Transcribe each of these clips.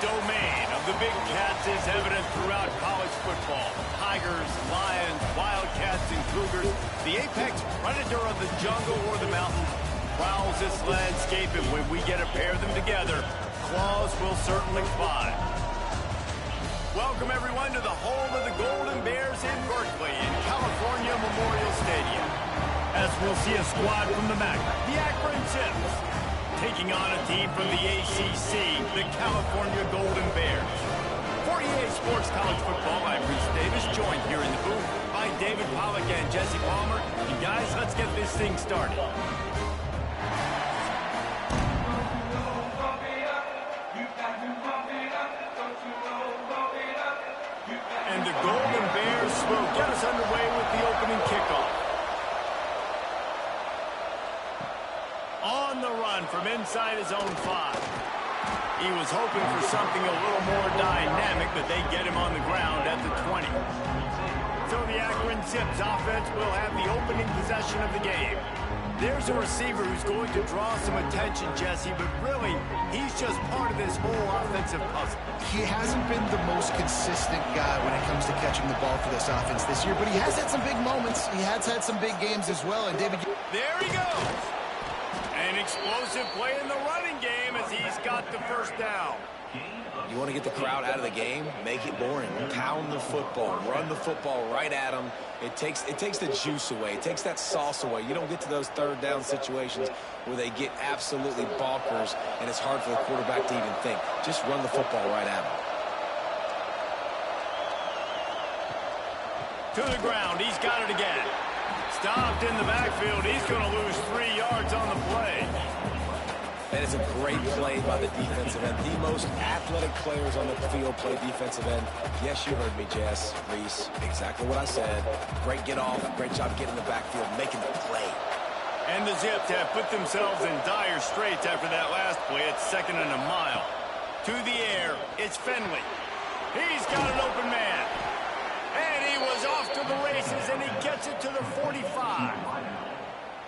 domain of the Big Cats is evident throughout college football. Tigers, Lions, Wildcats, and Cougars. The apex predator of the jungle or the mountains prowls this landscape, and when we get a pair of them together, claws will certainly fly. Welcome, everyone, to the home of the Golden Bears in Berkeley in California Memorial Stadium. As we'll see a squad from the MAC, the Akron Zips, taking on a team from the ACC, the California Golden Bears. For EA Sports College Football, I'm Reese Davis, joined here in the booth by David Pollack and Jesse Palmer. And guys, let's get this thing started. And the Golden Bears will get us underway with the opening kickoff. On the run from inside his own 5. He was hoping for something a little more dynamic, but they get him on the ground at the 20. So the Akron Zips offense will have the opening possession of the game. There's a receiver who's going to draw some attention, Jesse, but really, he's just part of this whole offensive puzzle. He hasn't been the most consistent guy when it comes to catching the ball for this offense this year, but he has had some big moments. He has had some big games as well, and David... There he goes! An explosive play in the running game as he's got the first down. You want to get the crowd out of the game? Make it boring. Pound the football. Run the football right at them. It takes the juice away. It takes that sauce away. You don't get to those third down situations where they get absolutely bonkers, and it's hard for the quarterback to even think. Just run the football right at them. To the ground. He's got it again. Stopped in the backfield. He's going to lose 3 yards on the play. That is a great play by the defensive end. The most athletic players on the field play defensive end. Yes, you heard me, Jess, Reese. Exactly what I said. Great get off. Great job getting in the backfield, making the play. And the Zips have put themselves in dire straits after that last play. It's 2nd and a mile. To the air, it's Finley. He's got an open man. And he was off to the races, and he gets it to the 45.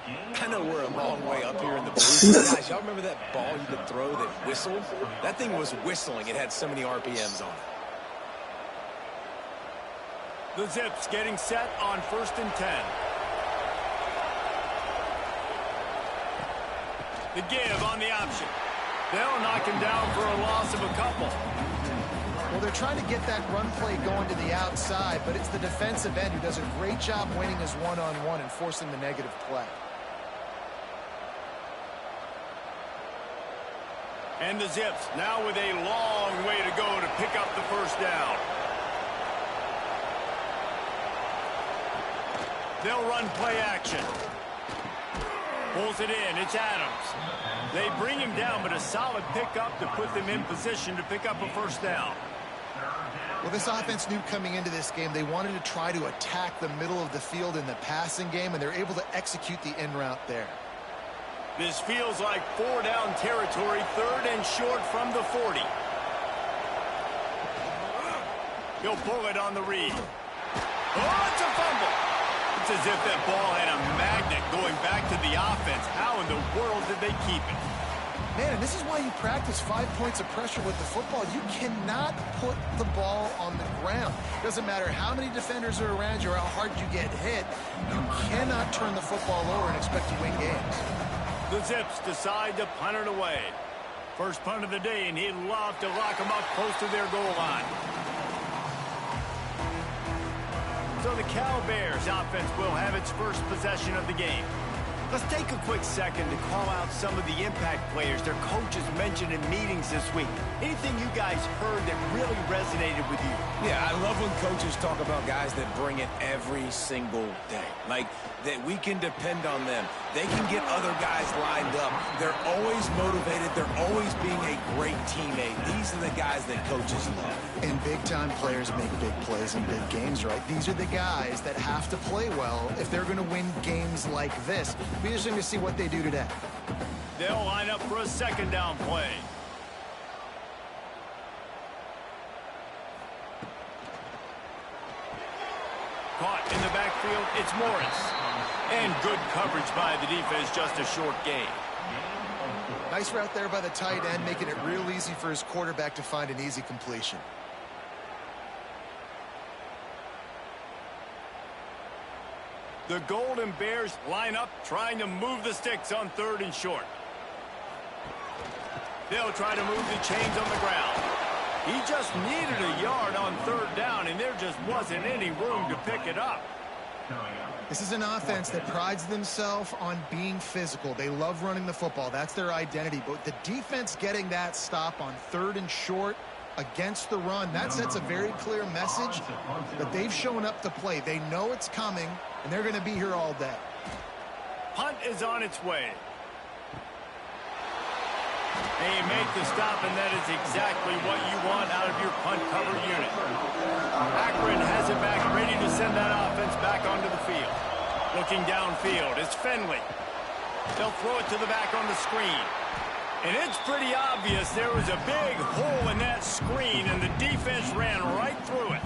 I know we're a long way up here in the booth. Guys, y'all remember that ball you could throw that whistled? That thing was whistling. It had so many RPMs on it. The Zips getting set on 1st and 10. The give on the option. They'll knock him down for a loss of a couple. Well, they're trying to get that run play going to the outside, but it's the defensive end who does a great job winning his one-on-one and forcing the negative play. And the Zips now with a long way to go to pick up the first down. They'll run play action. Pulls it in. It's Adams. They bring him down, but a solid pickup to put them in position to pick up a first down. Well, this offense knew coming into this game they wanted to try to attack the middle of the field in the passing game, and they're able to execute the in route there. This feels like 4-down territory, 3rd and short from the 40. He'll pull it on the read. Oh, it's a fumble. It's as if that ball had a magnet going back to the offense. How in the world did they keep it? Man, and this is why you practice 5 points of pressure with the football. You cannot put the ball on the ground. Doesn't matter how many defenders are around you or how hard you get hit. You cannot turn the football over and expect to win games. The Zips decide to punt it away. First punt of the day, and he'd love to lock them up close to their goal line. So the Cal Bears offense will have its first possession of the game. Let's take a quick second to call out some of the impact players their coaches mentioned in meetings this week. Anything you guys heard that really resonated with you? Yeah, I love when coaches talk about guys that bring it every single day. Like, that we can depend on them. They can get other guys lined up. They're always motivated. They're always being a great teammate. These are the guys that coaches love. And big-time players make big plays in big games, right? These are the guys that have to play well if they're going to win games like this. Be interesting to see what they do today. They'll line up for a 2nd down play. Caught in the backfield, it's Morris. And good coverage by the defense, just a short gain. Nice route there by the tight end, making it real easy for his quarterback to find an easy completion. The Golden Bears line up, trying to move the sticks on 3rd and short. They'll try to move the chains on the ground. He just needed a yard on 3rd down, and there just wasn't any room to pick it up. This is an offense that prides themselves on being physical. They love running the football. That's their identity. But the defense getting that stop on 3rd and short against the run, that sets a very clear message that they've shown up to play. They know it's coming, and they're going to be here all day. Punt is on its way. And you make the stop, and that is exactly what you want out of your punt cover unit. Akron has it back, ready to send that offense back onto the field. Looking downfield, it's Finley. They'll throw it to the back on the screen. And it's pretty obvious there was a big hole in that screen, and the defense ran right through it.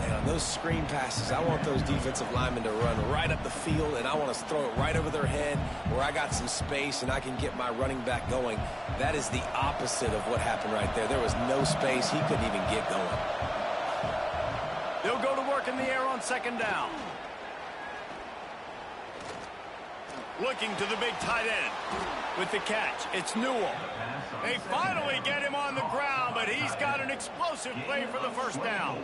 Man, on those screen passes, I want those defensive linemen to run right up the field, and I want to throw it right over their head where I got some space and I can get my running back going. That is the opposite of what happened right there. There was no space. He couldn't even get going. They'll go to work in the air on 2nd down. Looking to the big tight end. With the catch, it's Newell. They finally get him on the ground, but he's got an explosive play for the 1st down.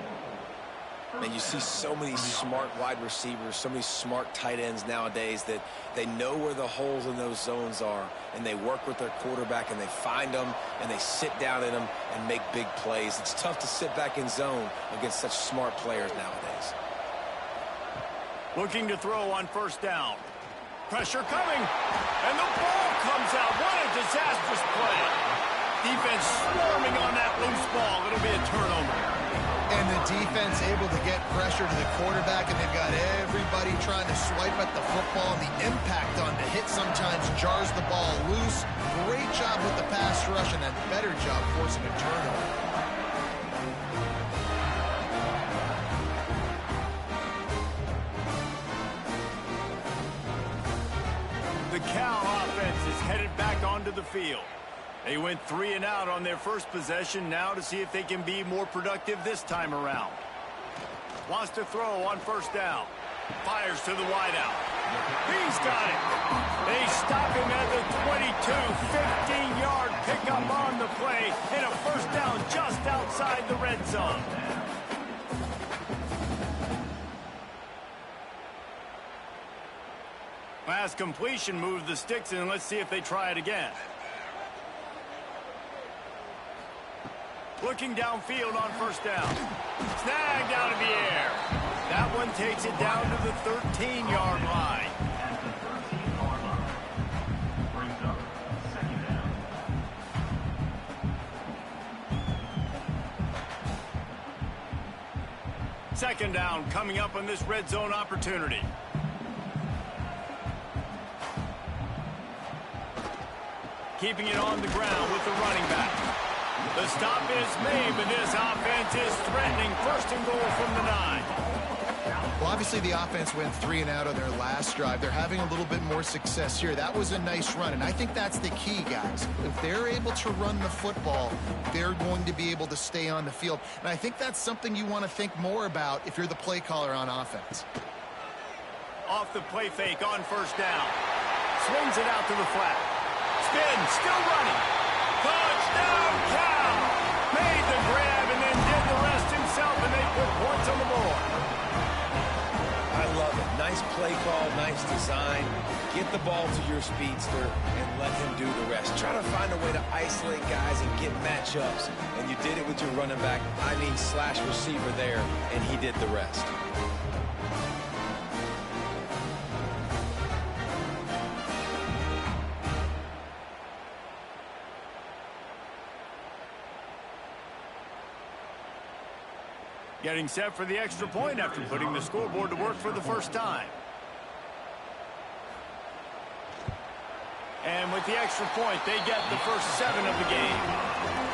And you see so many smart wide receivers, so many smart tight ends nowadays that they know where the holes in those zones are, and they work with their quarterback, and they find them, and they sit down in them and make big plays. It's tough to sit back in zone against such smart players nowadays. Looking to throw on 1st down. Pressure coming, and the ball comes out. What a disastrous play. Defense swarming on that loose ball. It'll be a turnover. And the defense able to get pressure to the quarterback, and they've got everybody trying to swipe at the football, and the impact on the hit sometimes jars the ball loose. Great job with the pass rush, and a better job forcing a turnover. The Cal offense is headed back onto the field. They went 3 and out on their first possession, now to see if they can be more productive this time around. Wants to throw on 1st down. Fires to the wideout. He's got it. They stop him at the 22. 15-yard pickup on the play, and a 1st down just outside the red zone. Last completion moved the sticks, and let's see if they try it again. Looking downfield on 1st down. Snagged out of the air. That one takes it down to the 13-yard line. Second down coming up on this red zone opportunity. Keeping it on the ground with the running back. The stop is made, but this offense is threatening 1st and goal from the 9. Well, obviously the offense went 3 and out on their last drive. They're having a little bit more success here. That was a nice run, and I think that's the key, guys. If they're able to run the football, they're going to be able to stay on the field. And I think that's something you want to think more about if you're the play caller on offense. Off the play fake on 1st down. Swings it out to the flat. Spin, still running. Touchdown, Cal! Made the grab and then did the rest himself, and they put points on the board. I love it. Nice play call, nice design. Get the ball to your speedster and let him do the rest. Try to find a way to isolate guys and get matchups. And you did it with your running back, slash receiver there, and he did the rest. Getting set for the extra point after putting the scoreboard to work for the first time. And with the extra point, they get the first 7 of the game.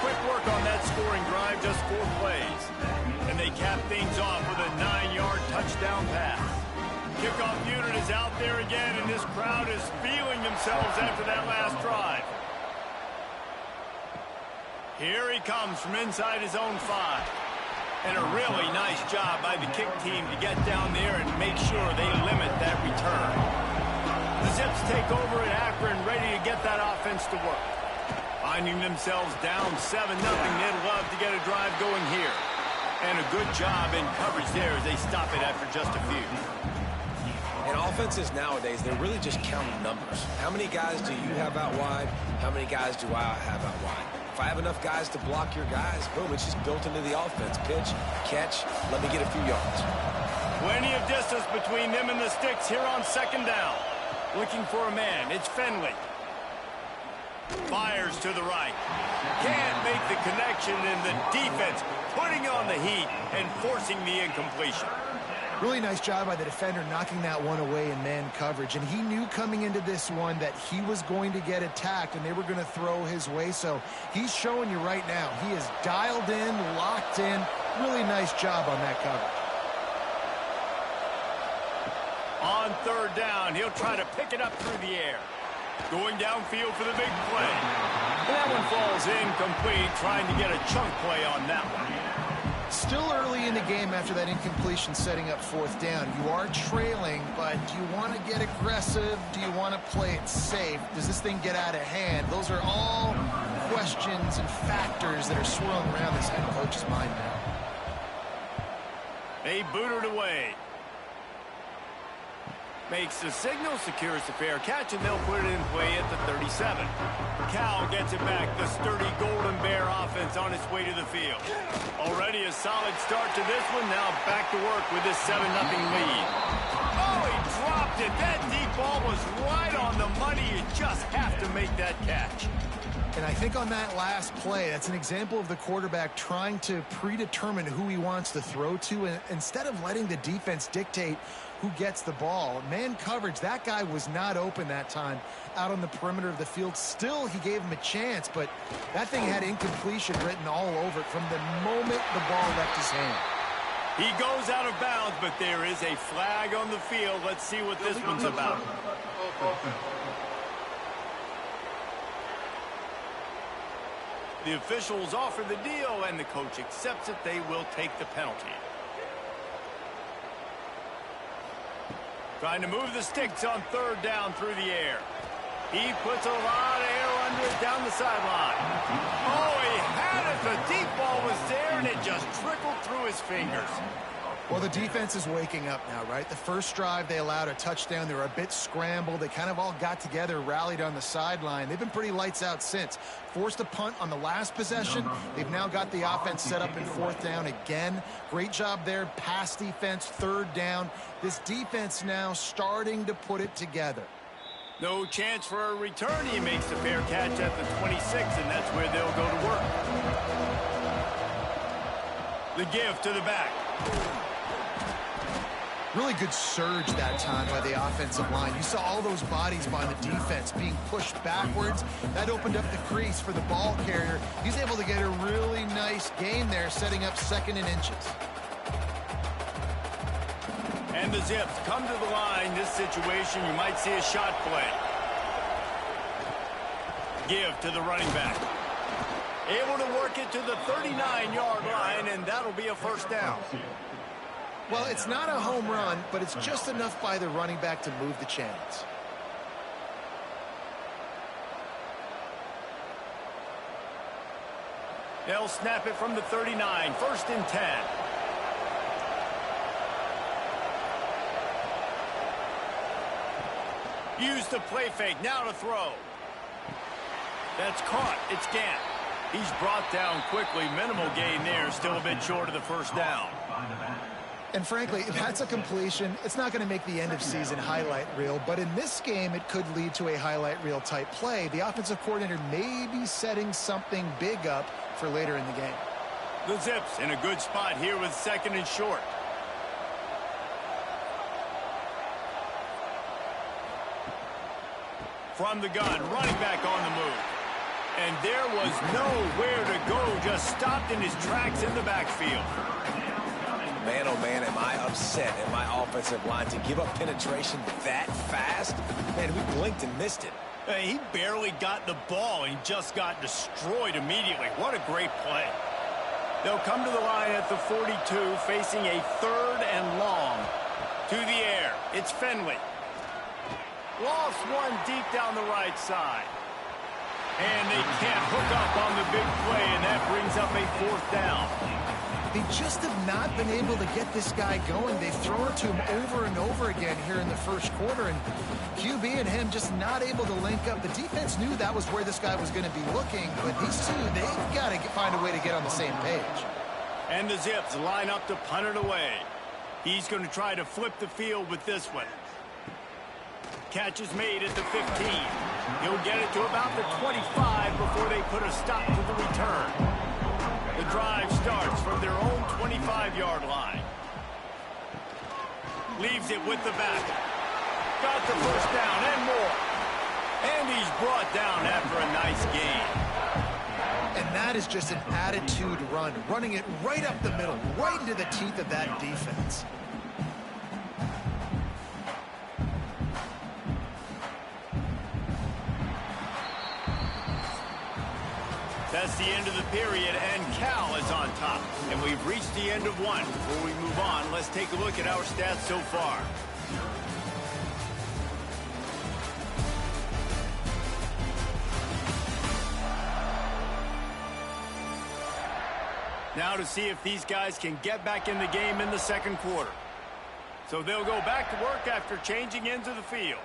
Quick work on that scoring drive, just 4 plays. And they cap things off with a 9-yard touchdown pass. Kickoff unit is out there again, and this crowd is feeling themselves after that last drive. Here he comes from inside his own 5. And a really nice job by the kick team to get down there and make sure they limit that return. The Zips take over at Akron, ready to get that offense to work. Finding themselves down 7-0, they'd love to get a drive going here. And a good job in coverage there as they stop it after just a few. In offenses nowadays, they're really just counting numbers. How many guys do you have out wide? How many guys do I have out wide? If I have enough guys to block your guys, boom, it's just built into the offense. Pitch, catch, let me get a few yards. Plenty of distance between them and the sticks here on 2nd down. Looking for a man, it's Finley. Fires to the right. Can't make the connection, and the defense putting on the heat and forcing the incompletion. Really nice job by the defender knocking that one away in man coverage. And he knew coming into this one that he was going to get attacked and they were going to throw his way. So he's showing you right now. He is dialed in, locked in. Really nice job on that coverage. On 3rd down, he'll try to pick it up through the air. Going downfield for the big play. And that one falls incomplete, trying to get a chunk play on that one. Still early in the game after that incompletion, setting up 4th down. You are trailing, but do you want to get aggressive? Do you want to play it safe? Does this thing get out of hand? Those are all questions and factors that are swirling around this head coach's mind now. They boot it away. Makes the signal, secures the fair catch, and they'll put it in play at the 37. Cal gets it back. The sturdy Golden Bear offense on its way to the field. Already a solid start to this one. Now back to work with this 7-0 lead. Oh, he dropped it. That deep ball was right on the money. You just have to make that catch. And I think on that last play, that's an example of the quarterback trying to predetermine who he wants to throw to, and instead of letting the defense dictate who gets the ball. Man coverage, that guy was not open that time out on the perimeter of the field. Still, he gave him a chance, but that thing had incompletion written all over it from the moment the ball left his hand. He goes out of bounds, but there is a flag on the field. Let's see what this one's about. The officials offer the deal, and the coach accepts it. They will take the penalty. Trying to move the sticks on 3rd down through the air. He puts a lot of air under it down the sideline. Oh, he had it. The deep ball was there, and it just trickled through his fingers. Well, the defense is waking up now, right? The first drive, they allowed a touchdown. They were a bit scrambled. They kind of all got together, rallied on the sideline. They've been pretty lights out since. Forced a punt on the last possession. They've now got the offense set up in 4th down again. Great job there. Pass defense, 3rd down. This defense now starting to put it together. No chance for a return. He makes the fair catch at the 26, and that's where they'll go to work. The give to the back. Really good surge that time by the offensive line. You saw all those bodies by the defense being pushed backwards. That opened up the crease for the ball carrier. He's able to get a really nice gain there, setting up 2nd and inches. And the Zips come to the line. This situation, you might see a shot play. Give to the running back. Able to work it to the 39-yard line, and that'll be a 1st down. Well, it's not a home run, but it's just enough by the running back to move the chains. They'll snap it from the 39, 1st and 10. Use the play fake, now to throw. That's caught, it's Gant. He's brought down quickly, minimal gain there, still a bit short of the 1st down. And frankly, that's a completion. It's not going to make the end of season highlight reel, but in this game, it could lead to a highlight reel type play. The offensive coordinator may be setting something big up for later in the game. The Zips in a good spot here with 2nd and short. From the gun, running back on the move. And there was nowhere to go, just stopped in his tracks in the backfield. Man, oh man, am I upset at my offensive line to give up penetration that fast? Man, we blinked and missed it. He barely got the ball and just got destroyed immediately. What a great play. They'll come to the line at the 42, facing a 3rd and long. To the air, it's Finley. Lost one deep down the right side. And they can't hook up on the big play, and that brings up a 4th down. They just have not been able to get this guy going. They've thrown it to him over and over again here in the first quarter, and QB and him just not able to link up. The defense knew that was where this guy was going to be looking, but these two, they've got to find a way to get on the same page. And the Zips line up to punt it away. He's going to try to flip the field with this one. Catch is made at the 15. He'll get it to about the 25 before they put a stop to the return. The drive starts from their own 25-yard line. Leaves it with the back. Got the first down and more. And he's brought down after a nice gain. And that is just an attitude run, running it right up the middle, right into the teeth of that defense. That's the end of the period, and Cal is on top. And we've reached the end of one. Before we move on, let's take a look at our stats so far. Now to see if these guys can get back in the game in the second quarter. So they'll go back to work after changing into the field.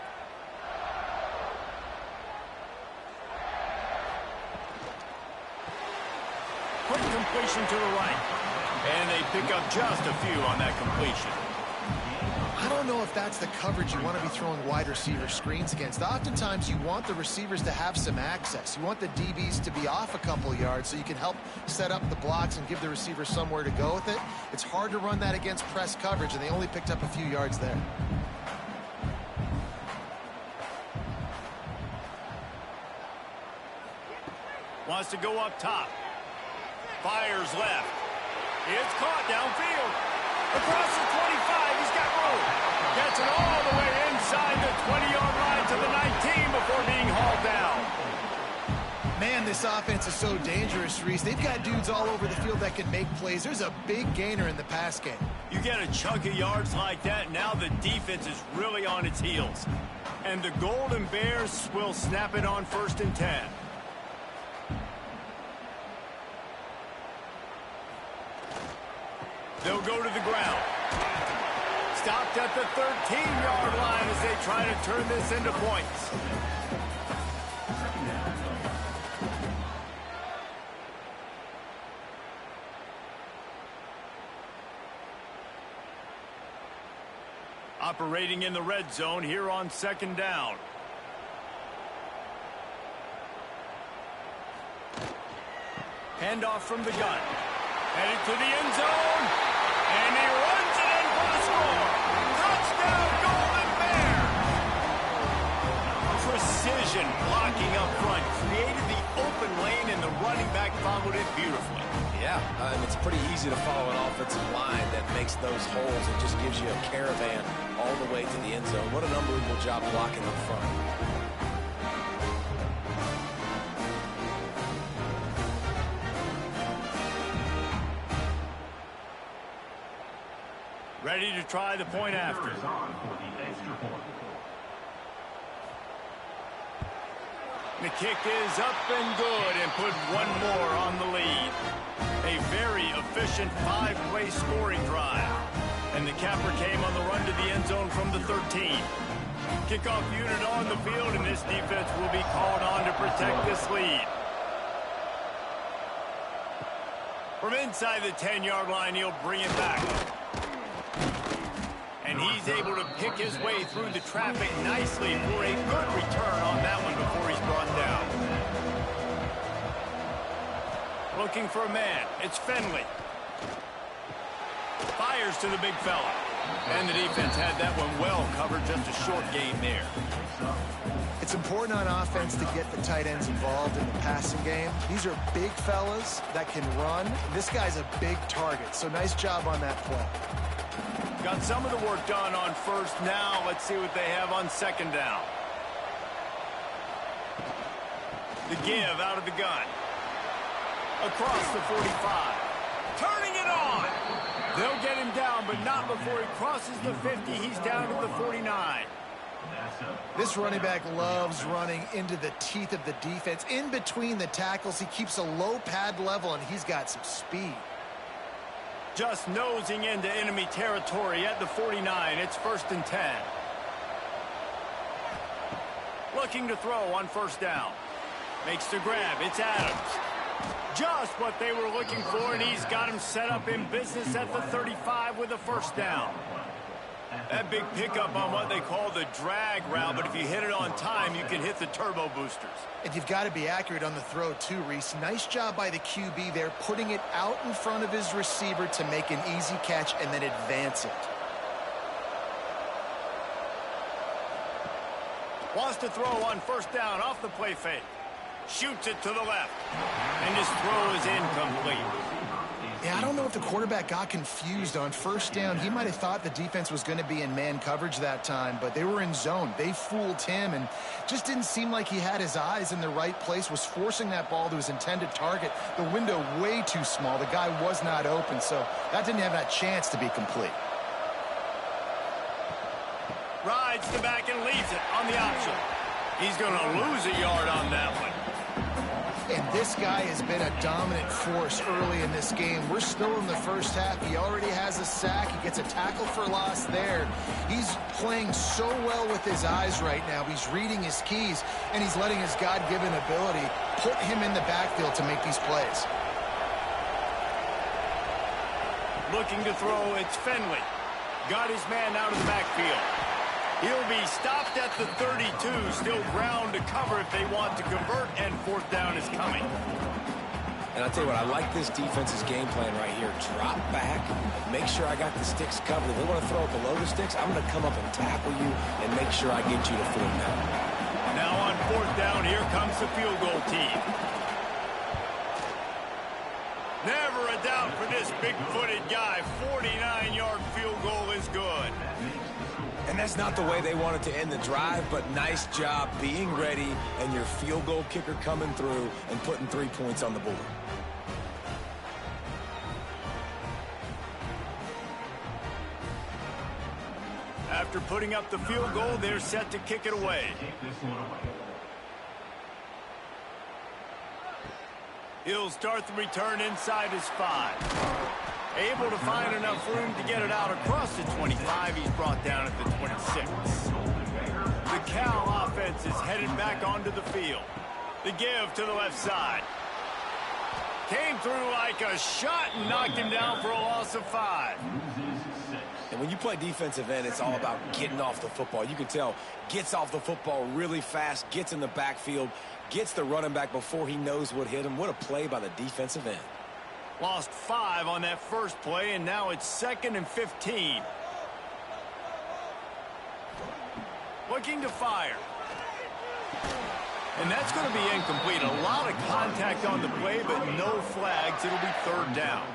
Quick completion to the right. And they pick up just a few on that completion. I don't know if that's the coverage you want to be throwing wide receiver screens against. Oftentimes, you want the receivers to have some access. You want the DBs to be off a couple yards so you can help set up the blocks and give the receiver somewhere to go with it. It's hard to run that against press coverage, and they only picked up a few yards there. Wants to go up top. Fires left. It's caught downfield. Across the 25, he's got room. Gets it all the way inside the 20-yard line to the 19 before being hauled down. Man, this offense is so dangerous, Reese. They've got dudes all over the field that can make plays. There's a big gainer in the pass game. You get a chunk of yards like that, now the defense is really on its heels. And the Golden Bears will snap it on 1st and 10. They'll go to the ground. Stopped at the 13-yard line as they try to turn this into points. Operating in the red zone here on 2nd down. Handoff from the gun. Headed to the end zone. And he runs it in for the score. Touchdown, Golden Bears. Precision blocking up front. Created the open lane, and the running back followed it beautifully. Yeah, and it's pretty easy to follow an offensive line that makes those holes and just gives you a caravan all the way to the end zone. What an unbelievable job blocking up front. Ready to try the point after. The kick is up and good and put one more on the lead. A very efficient 5-play scoring drive. And the capper came on the run to the end zone from the 13. Kickoff unit on the field, and this defense will be called on to protect this lead. From inside the 10-yard line, he'll bring it back. And he's able to pick his way through the traffic nicely for a good return on that one before he's brought down. Looking for a man. It's Finley. Fires to the big fella. And the defense had that one well covered. Just a short gain there. It's important on offense to get the tight ends involved in the passing game. These are big fellas that can run. This guy's a big target, so nice job on that play. Got some of the work done on 1st. Now let's see what they have on 2nd down. The give out of the gun. Across the 45. Turning it on. They'll get him down, but not before he crosses the 50. He's down to the 49. This running back loves running into the teeth of the defense. In between the tackles, he keeps a low pad level, and he's got some speed. Just nosing into enemy territory at the 49. It's 1st and 10. Looking to throw on 1st down. Makes the grab. It's Adams. Just what they were looking for, and he's got him set up in business at the 35 with a 1st down. That big pickup on what they call the drag route, but if you hit it on time, you can hit the turbo boosters. And you've got to be accurate on the throw too, Reese. Nice job by the QB there, putting it out in front of his receiver to make an easy catch and then advance it. Wants to throw on 1st down off the play fake. Shoots it to the left. And his throw is incomplete. Yeah, I don't know if the quarterback got confused on 1st down. He might have thought the defense was going to be in man coverage that time, but they were in zone. They fooled him and just didn't seem like he had his eyes in the right place, was forcing that ball to his intended target. The window way too small. The guy was not open, so that didn't have that chance to be complete. Rides the back and leaves it on the option. He's going to lose a yard on that one. And this guy has been a dominant force early in this game. We're still in the 1st half. He already has a sack. He gets a tackle for loss there. He's playing so well with his eyes right now. He's reading his keys, and he's letting his God-given ability put him in the backfield to make these plays. Looking to throw, it's Finley. Got his man out of the backfield. He'll be stopped at the 32, still ground to cover if they want to convert, and 4th down is coming. And I'll tell you what, I like this defense's game plan right here. Drop back, make sure I got the sticks covered. If they want to throw it below the sticks, I'm going to come up and tackle you and make sure I get you to 4th down. Now on 4th down, here comes the field goal team. Never a doubt for this big-footed guy. 49-yard field goal is good. And that's not the way they wanted to end the drive, but nice job being ready and your field goal kicker coming through and putting 3 points on the board. After putting up the field goal, they're set to kick it away. He'll start the return inside his 5. Able to find enough room to get it out across the 25. He's brought down at the 26. The Cal offense is headed back onto the field. The give to the left side. Came through like a shot and knocked him down for a loss of 5. And when you play defensive end, it's all about getting off the football. You can tell, gets off the football really fast, gets in the backfield, gets the running back before he knows what hit him. What a play by the defensive end. Lost 5 on that first play, and now it's 2nd and 15. Looking to fire. And that's going to be incomplete. A lot of contact on the play, but no flags. It'll be 3rd down.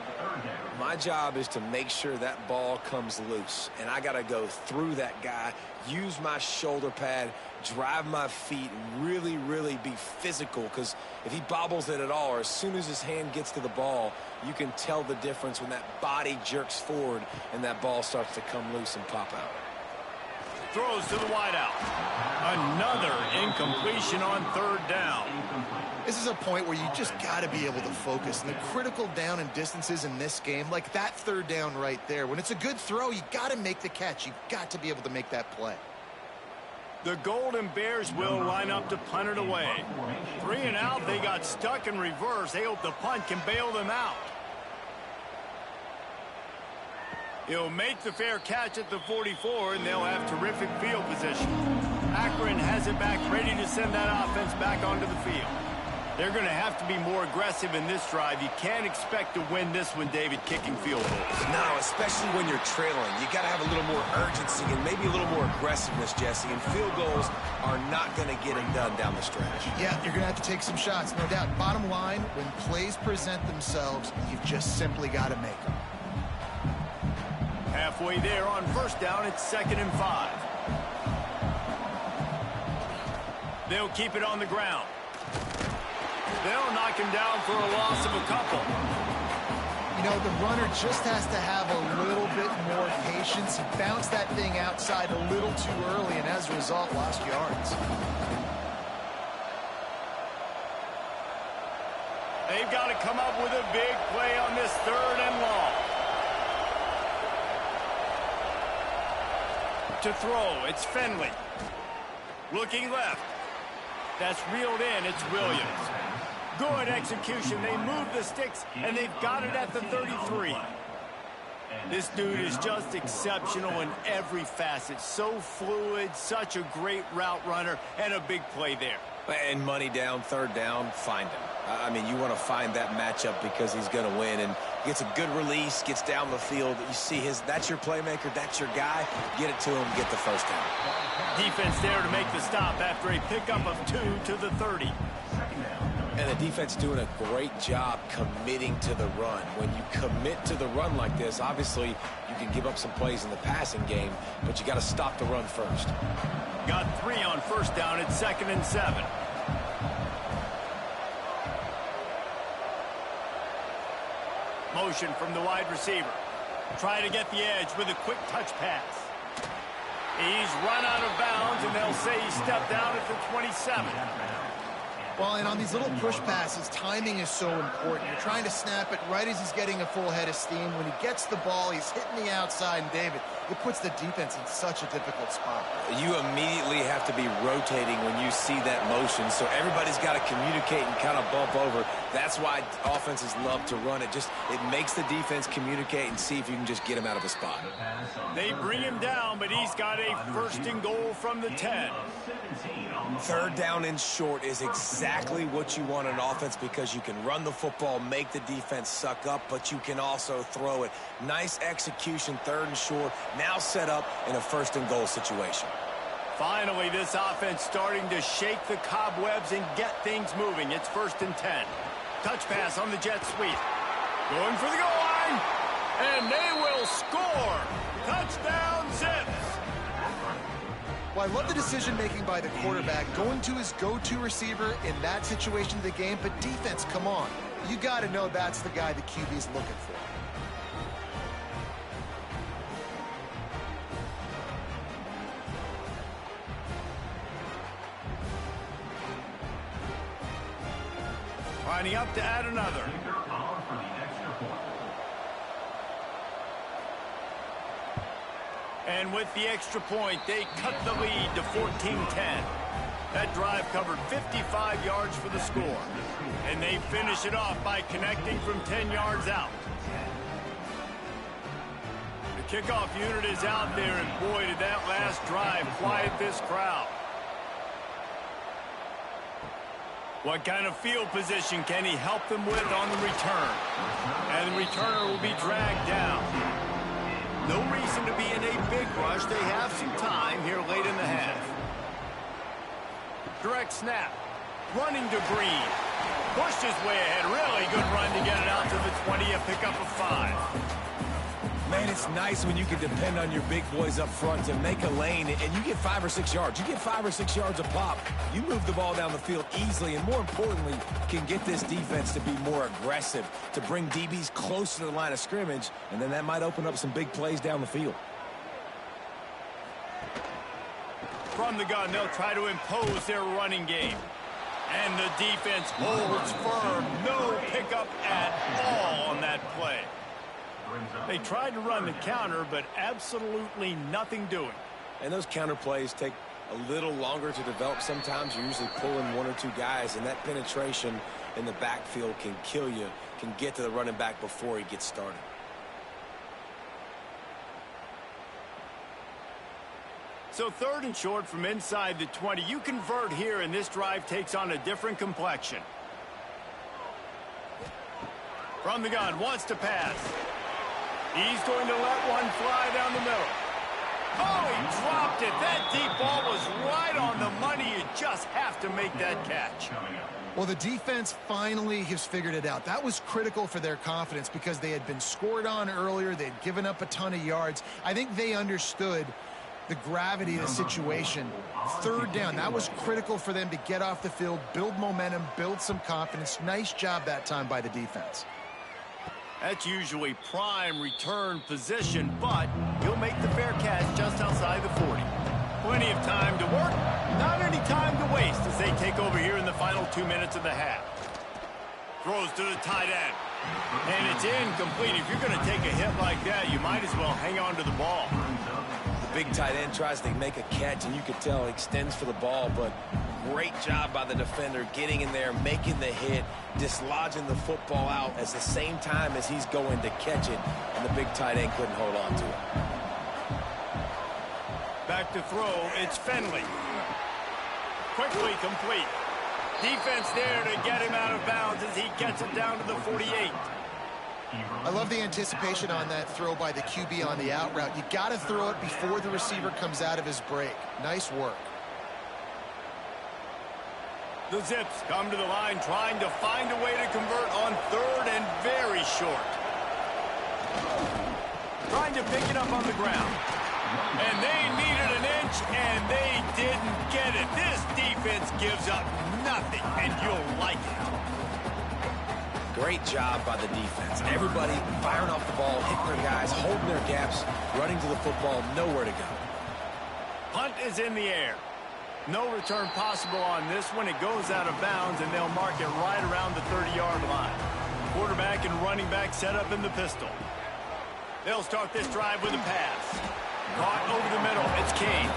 My job is to make sure that ball comes loose, and I got to go through that guy, use my shoulder pad, drive my feet, and really, really be physical, because if he bobbles it at all, or as soon as his hand gets to the ball, you can tell the difference when that body jerks forward and that ball starts to come loose and pop out. Throws to the wideout. Another incompletion on 3rd down. This is a point where you just got to be able to focus. And the critical down and distances in this game, like that 3rd down right there, when it's a good throw, you got to make the catch. You've got to be able to make that play. The Golden Bears will line up to punt it away. 3 and out, they got stuck in reverse. They hope the punt can bail them out. He'll make the fair catch at the 44, and they'll have terrific field position. Akron has it back, ready to send that offense back onto the field. They're going to have to be more aggressive in this drive. You can't expect to win this one, David, kicking field goals. No, especially when you're trailing. You got to have a little more urgency and maybe a little more aggressiveness, Jesse. And field goals are not going to get them done down the stretch. Yeah, you're going to have to take some shots, no doubt. Bottom line, when plays present themselves, you've just simply got to make them. Halfway there on 1st down, it's 2nd and 5. They'll keep it on the ground. They'll knock him down for a loss of a couple. You know, the runner just has to have a little bit more patience. He bounced that thing outside a little too early, and as a result, lost yards. They've got to come up with a big play on this 3rd and long. To throw, it's Finley. Looking left. That's reeled in, it's Williams. Good execution. They move the sticks, and they've got it at the 33. This dude is just exceptional in every facet. So fluid, such a great route runner, and a big play there. And money down, 3rd down, find him. I mean, you want to find that matchup because he's going to win, and gets a good release, gets down the field. You see that's your playmaker, that's your guy. Get it to him, get the 1st down. Defense there to make the stop after a pickup of 2 to the 30. And the defense doing a great job committing to the run. When you commit to the run like this, obviously you can give up some plays in the passing game, but you got to stop the run first. Got 3 on 1st down at 2nd and 7. Motion from the wide receiver. Try to get the edge with a quick touch pass. He's run out of bounds, and they'll say he stepped out at the 27. Well, and on these little push passes, timing is so important. You're trying to snap it right as he's getting a full head of steam. When he gets the ball, he's hitting the outside, and David, it puts the defense in such a difficult spot. You immediately have to be rotating when you see that motion, so everybody's got to communicate and kind of bump over. That's why offenses love to run it. It makes the defense communicate and see if you can just get him out of a spot. They bring him down, but he's got a 1st and goal from the 10. 3rd down and short is exactly what you want in offense because you can run the football, make the defense suck up, but you can also throw it. Nice execution, 3rd and short, now set up in a 1st and goal situation. Finally, this offense starting to shake the cobwebs and get things moving. It's 1st and 10. Touch pass on the jet sweep. Going for the goal line, and they will score. Touchdown, Zips. Well, I love the decision-making by the quarterback, going to his go-to receiver in that situation of the game, but defense, come on. You got to know that's the guy the QB's looking for. Lining up to add another. And with the extra point, they cut the lead to 14-10. That drive covered 55 yards for the score. And they finish it off by connecting from 10 yards out. The kickoff unit is out there, and boy, did that last drive quiet this crowd. What kind of field position can he help them with on the return? And the returner will be dragged down. No reason to be in a big rush. They have some time here late in the half. Direct snap. Running to Green. Pushed his way ahead. Really good run to get it out to the 20. A pickup of 5. Man, it's nice when you can depend on your big boys up front to make a lane, and you get 5 or 6 yards. You get 5 or 6 yards a pop. You move the ball down the field easily, and more importantly, can get this defense to be more aggressive, to bring DBs closer to the line of scrimmage, and then that might open up some big plays down the field. From the gun, they'll try to impose their running game. And the defense holds firm. No pickup at all on that play. They tried to run the counter, but absolutely nothing doing. And those counter plays take a little longer to develop sometimes. You're usually pulling 1 or 2 guys, and that penetration in the backfield can kill you, can get to the running back before he gets started. So 3rd and short from inside the 20. You convert here, and this drive takes on a different complexion. From the gun, wants to pass. He's going to let one fly down the middle. Oh, he dropped it. That deep ball was right on the money. You just have to make that catch. Well, the defense finally has figured it out. That was critical for their confidence because they had been scored on earlier. They had given up a ton of yards. I think they understood the gravity of the situation. Third down, that was critical for them to get off the field, build momentum, build some confidence. Nice job that time by the defense. That's usually prime return position, but he'll make the fair catch just outside the 40. Plenty of time to work, not any time to waste as they take over here in the final 2 minutes of the half. Throws to the tight end. And it's incomplete. If you're going to take a hit like that, you might as well hang on to the ball. The big tight end tries to make a catch, and you could tell he extends for the ball, but great job by the defender getting in there, making the hit, dislodging the football out at the same time as he's going to catch it, and the big tight end couldn't hold on to it. Back to throw, it's Finley. Quickly complete. Defense there to get him out of bounds as he gets it down to the 48. I love the anticipation on that throw by the QB on the out route. You got to throw it before the receiver comes out of his break. Nice work. The Zips come to the line trying to find a way to convert on third and very short. Trying to pick it up on the ground. And they needed an inch, and they didn't get it. This defense gives up nothing, and you'll like it. Great job by the defense. Everybody firing off the ball, hitting their guys, holding their gaps, running to the football, nowhere to go. Punt is in the air. No return possible on this one. It goes out of bounds, and they'll mark it right around the 30-yard line. Quarterback and running back set up in the pistol. They'll start this drive with a pass. Caught over the middle. It's King.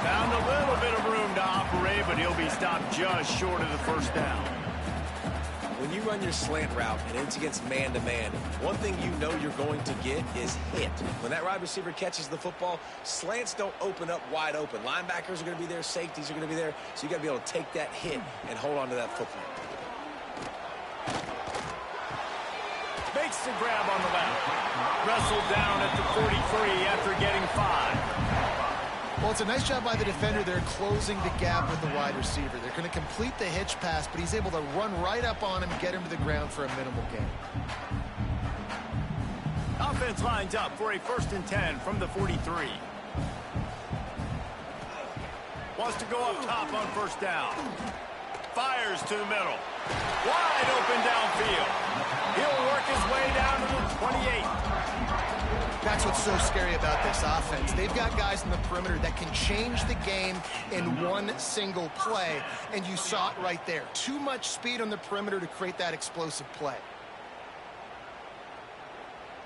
Found a little bit of room to operate, but he'll be stopped just short of the first down. When you run your slant route and it's against man-to-man, one thing you know you're going to get is hit. When that wide receiver catches the football, slants don't open up wide open. Linebackers are going to be there, safeties are going to be there, so you got to be able to take that hit and hold on to that football. Makes the grab on the left. Wrestled down at the 43 after getting 5. Well, it's a nice job by the defender there closing the gap with the wide receiver. They're going to complete the hitch pass, but he's able to run right up on him and get him to the ground for a minimal gain. Offense lines up for a 1st and 10 from the 43. Wants to go up top on first down. Fires to the middle. Wide open downfield. He'll work his way down to the 28. That's what's so scary about this offense. They've got guys in the perimeter that can change the game in one single play, and you saw it right there. Too much speed on the perimeter to create that explosive play.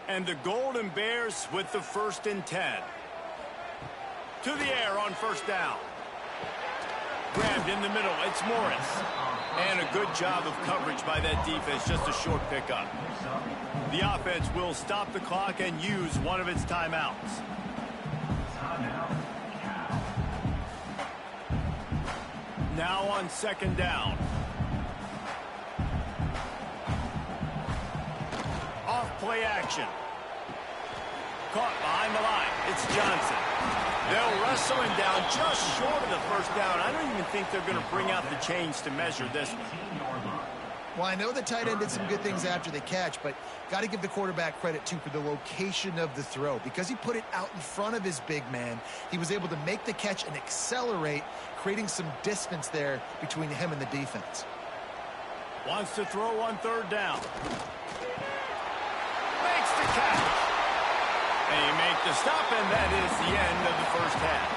And the Golden Bears with the 1st and 10. To the air on first down. Grabbed in the middle. It's Morris. And a good job of coverage by that defense. Just a short pickup. The offense will stop the clock and use one of its timeouts. Now on 2nd down. Off play action. Caught behind the line. It's Johnson. They'll wrestle him down just short of the first down. I don't even think they're going to bring out the chains to measure this one. Well, I know the tight end did some good things after the catch, but got to give the quarterback credit, too, for the location of the throw. Because he put it out in front of his big man, he was able to make the catch and accelerate, creating some distance there between him and the defense. Wants to throw on 3rd down. Makes the catch. And he makes the stop, and that is the end of the first half.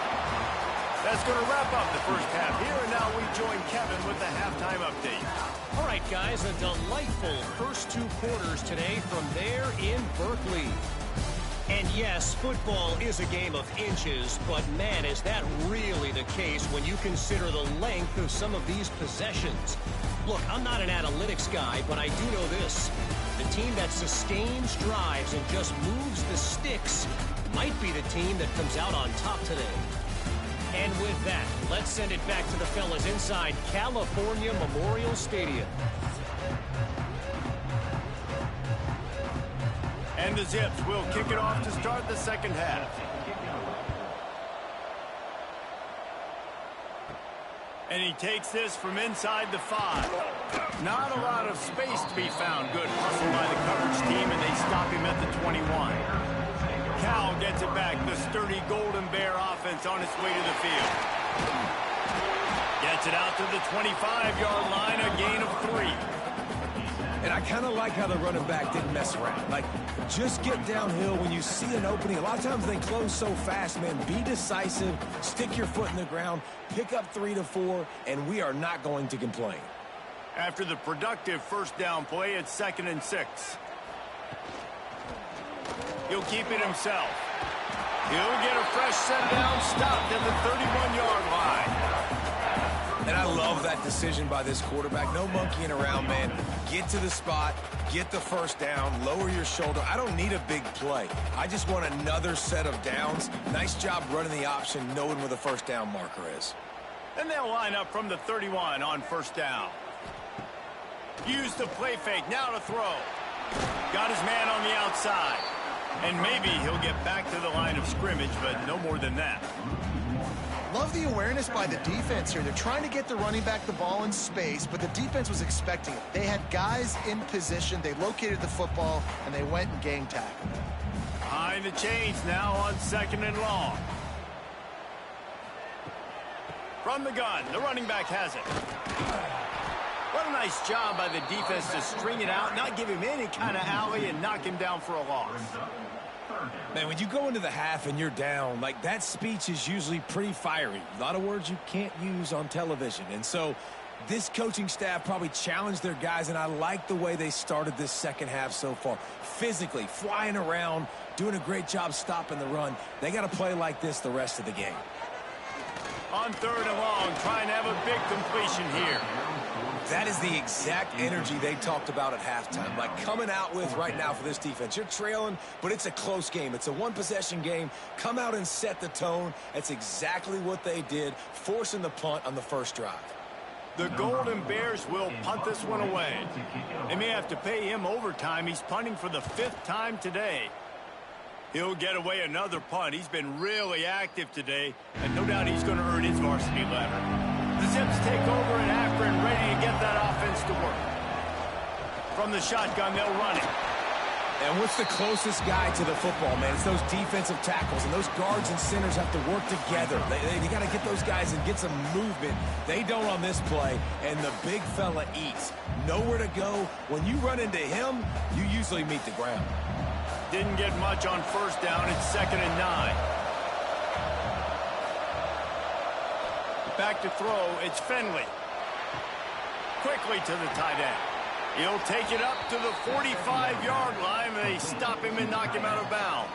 That's going to wrap up the first half here, and now we join Kevin with the halftime update. All right, guys, a delightful first 2 quarters today from there in Berkeley. And yes, football is a game of inches, but man, is that really the case when you consider the length of some of these possessions. Look, I'm not an analytics guy, but I do know this. The team that sustains drives and just moves the sticks might be the team that comes out on top today. And with that, let's send it back to the fellas inside California Memorial Stadium. And the Zips will kick it off to start the second half. And he takes this from inside the 5. Not a lot of space to be found. Good hustle by the coverage team, and they stop him at the 21. Cal gets it back. The sturdy Golden Bear offense on its way to the field. Gets it out to the 25-yard line, a gain of 3. And I kind of like how the running back didn't mess around. Like, just get downhill when you see an opening. A lot of times they close so fast, man. Be decisive, stick your foot in the ground, pick up 3 to 4, and we are not going to complain. After the productive first down play, it's 2nd and 6. He'll keep it himself. He'll get a fresh set down, stopped at the 31-yard line. And I love that decision by this quarterback. No monkeying around, man. Get to the spot, get the first down, lower your shoulder. I don't need a big play. I just want another set of downs. Nice job running the option, knowing where the first down marker is. And they'll line up from the 31 on first down. Use the play fake, now to throw. Got his man on the outside. And maybe he'll get back to the line of scrimmage, but no more than that. Love the awareness by the defense here. They're trying to get the running back the ball in space, but the defense was expecting it. They had guys in position. They located the football, and they went and gang tackled. Behind the chains now on 2nd and long. From the gun, the running back has it. What a nice job by the defense to string it out, not give him any kind of alley, and knock him down for a loss. Man, when you go into the half and you're down, like, that speech is usually pretty fiery. A lot of words you can't use on television. And so this coaching staff probably challenged their guys, and I like the way they started this second half so far. Physically, flying around, doing a great job stopping the run. They got to play like this the rest of the game. On 3rd and long, trying to have a big completion here. That is the exact energy they talked about at halftime. Like, coming out with right now for this defense. You're trailing, but it's a close game. It's a one-possession game. Come out and set the tone. That's exactly what they did, forcing the punt on the first drive. The Golden Bears will punt this one away. They may have to pay him overtime. He's punting for the 5th time today. He'll get away another punt. He's been really active today, and no doubt he's going to earn his varsity letter. The Zips take over at Akron, ready to get that offense to work. From the shotgun, they'll run it. And what's the closest guy to the football, man? It's those defensive tackles, and those guards and centers have to work together. They got to get those guys and get some movement. They don't on this play, and the big fella eats. Nowhere to go. When you run into him, you usually meet the ground. Didn't get much on first down. It's 2nd and 9. Back to throw, it's Finley. Quickly to the tight end. He'll take it up to the 45-yard line. They stop him and knock him out of bounds.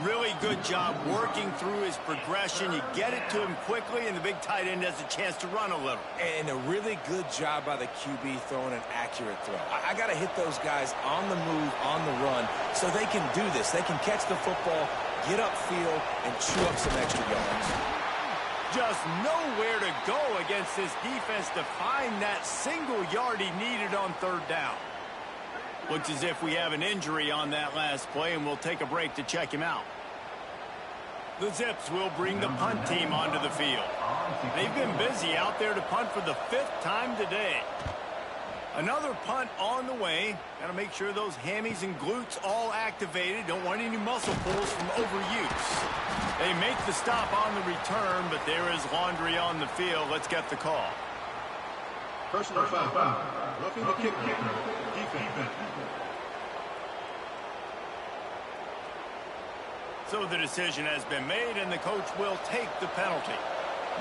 Really good job working through his progression. You get it to him quickly, and the big tight end has a chance to run a little. And a really good job by the QB throwing an accurate throw. I got to hit those guys on the move, on the run, so they can do this. They can catch the football, get upfield, and chew up some extra yards. Just nowhere to go against this defense to find that single yard he needed on 3rd down. Looks as if we have an injury on that last play, and we'll take a break to check him out. The Zips will bring the punt team onto the field. They've been busy out there to punt for the 5th time today. Another punt on the way. Got to make sure those hammies and glutes all activated. Don't want any muscle pulls from overuse. They make the stop on the return, but there is laundry on the field. Let's get the call. Personal foul. Roughing the kick. Defense. So the decision has been made, and the coach will take the penalty.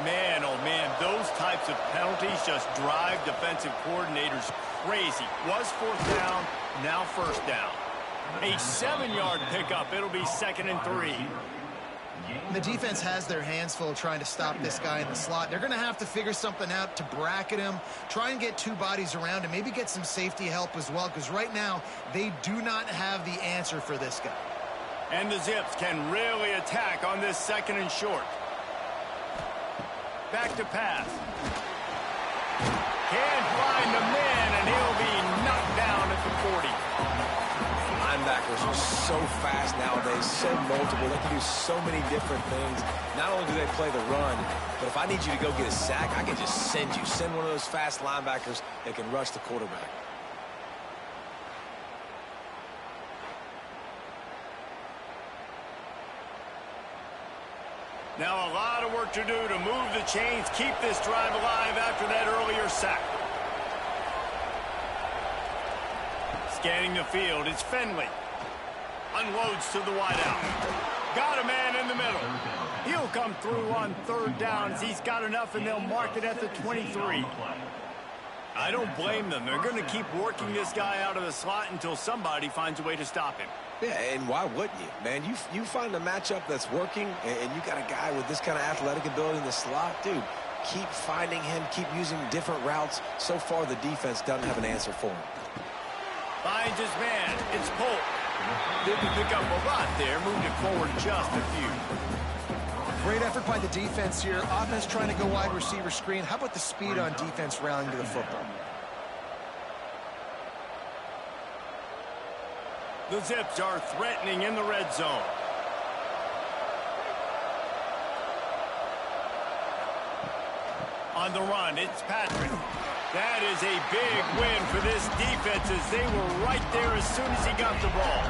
Man, oh man, those types of penalties just drive defensive coordinators crazy. Was 4th down, now 1st down. A 7-yard pickup. It'll be 2nd and 3. The defense has their hands full trying to stop this guy in the slot. They're going to have to figure something out to bracket him, try and get 2 bodies around him, maybe get some safety help as well, because right now they do not have the answer for this guy. And the Zips can really attack on this 2nd and short. Back to pass. Can't find the man, and he'll be knocked down at the 40. Linebackers are so fast nowadays, so multiple. They can do so many different things. Not only do they play the run, but if I need you to go get a sack, I can just send one of those fast linebackers that can rush the quarterback. Now a lot of work to do to move the chains, keep this drive alive after that earlier sack. Scanning the field, it's Finley. Unloads to the wideout. Got a man in the middle. He'll come through on third downs. He's got enough, and they'll mark it at the 23. I don't blame them. They're going to keep working this guy out of the slot until somebody finds a way to stop him. Yeah, and why wouldn't you, man? You find a matchup that's working, and you got a guy with this kind of athletic ability in the slot, dude. Keep finding him, keep using different routes. So far, the defense doesn't have an answer for him. Finds his man. It's Polk. Didn't pick up a lot there. Moved it forward just a few. Great effort by the defense here. Offense trying to go wide receiver screen. How about the speed on defense rallying to the football? The Zips are threatening in the red zone. On the run, it's Patrick. That is a big win for this defense as they were right there as soon as he got the ball.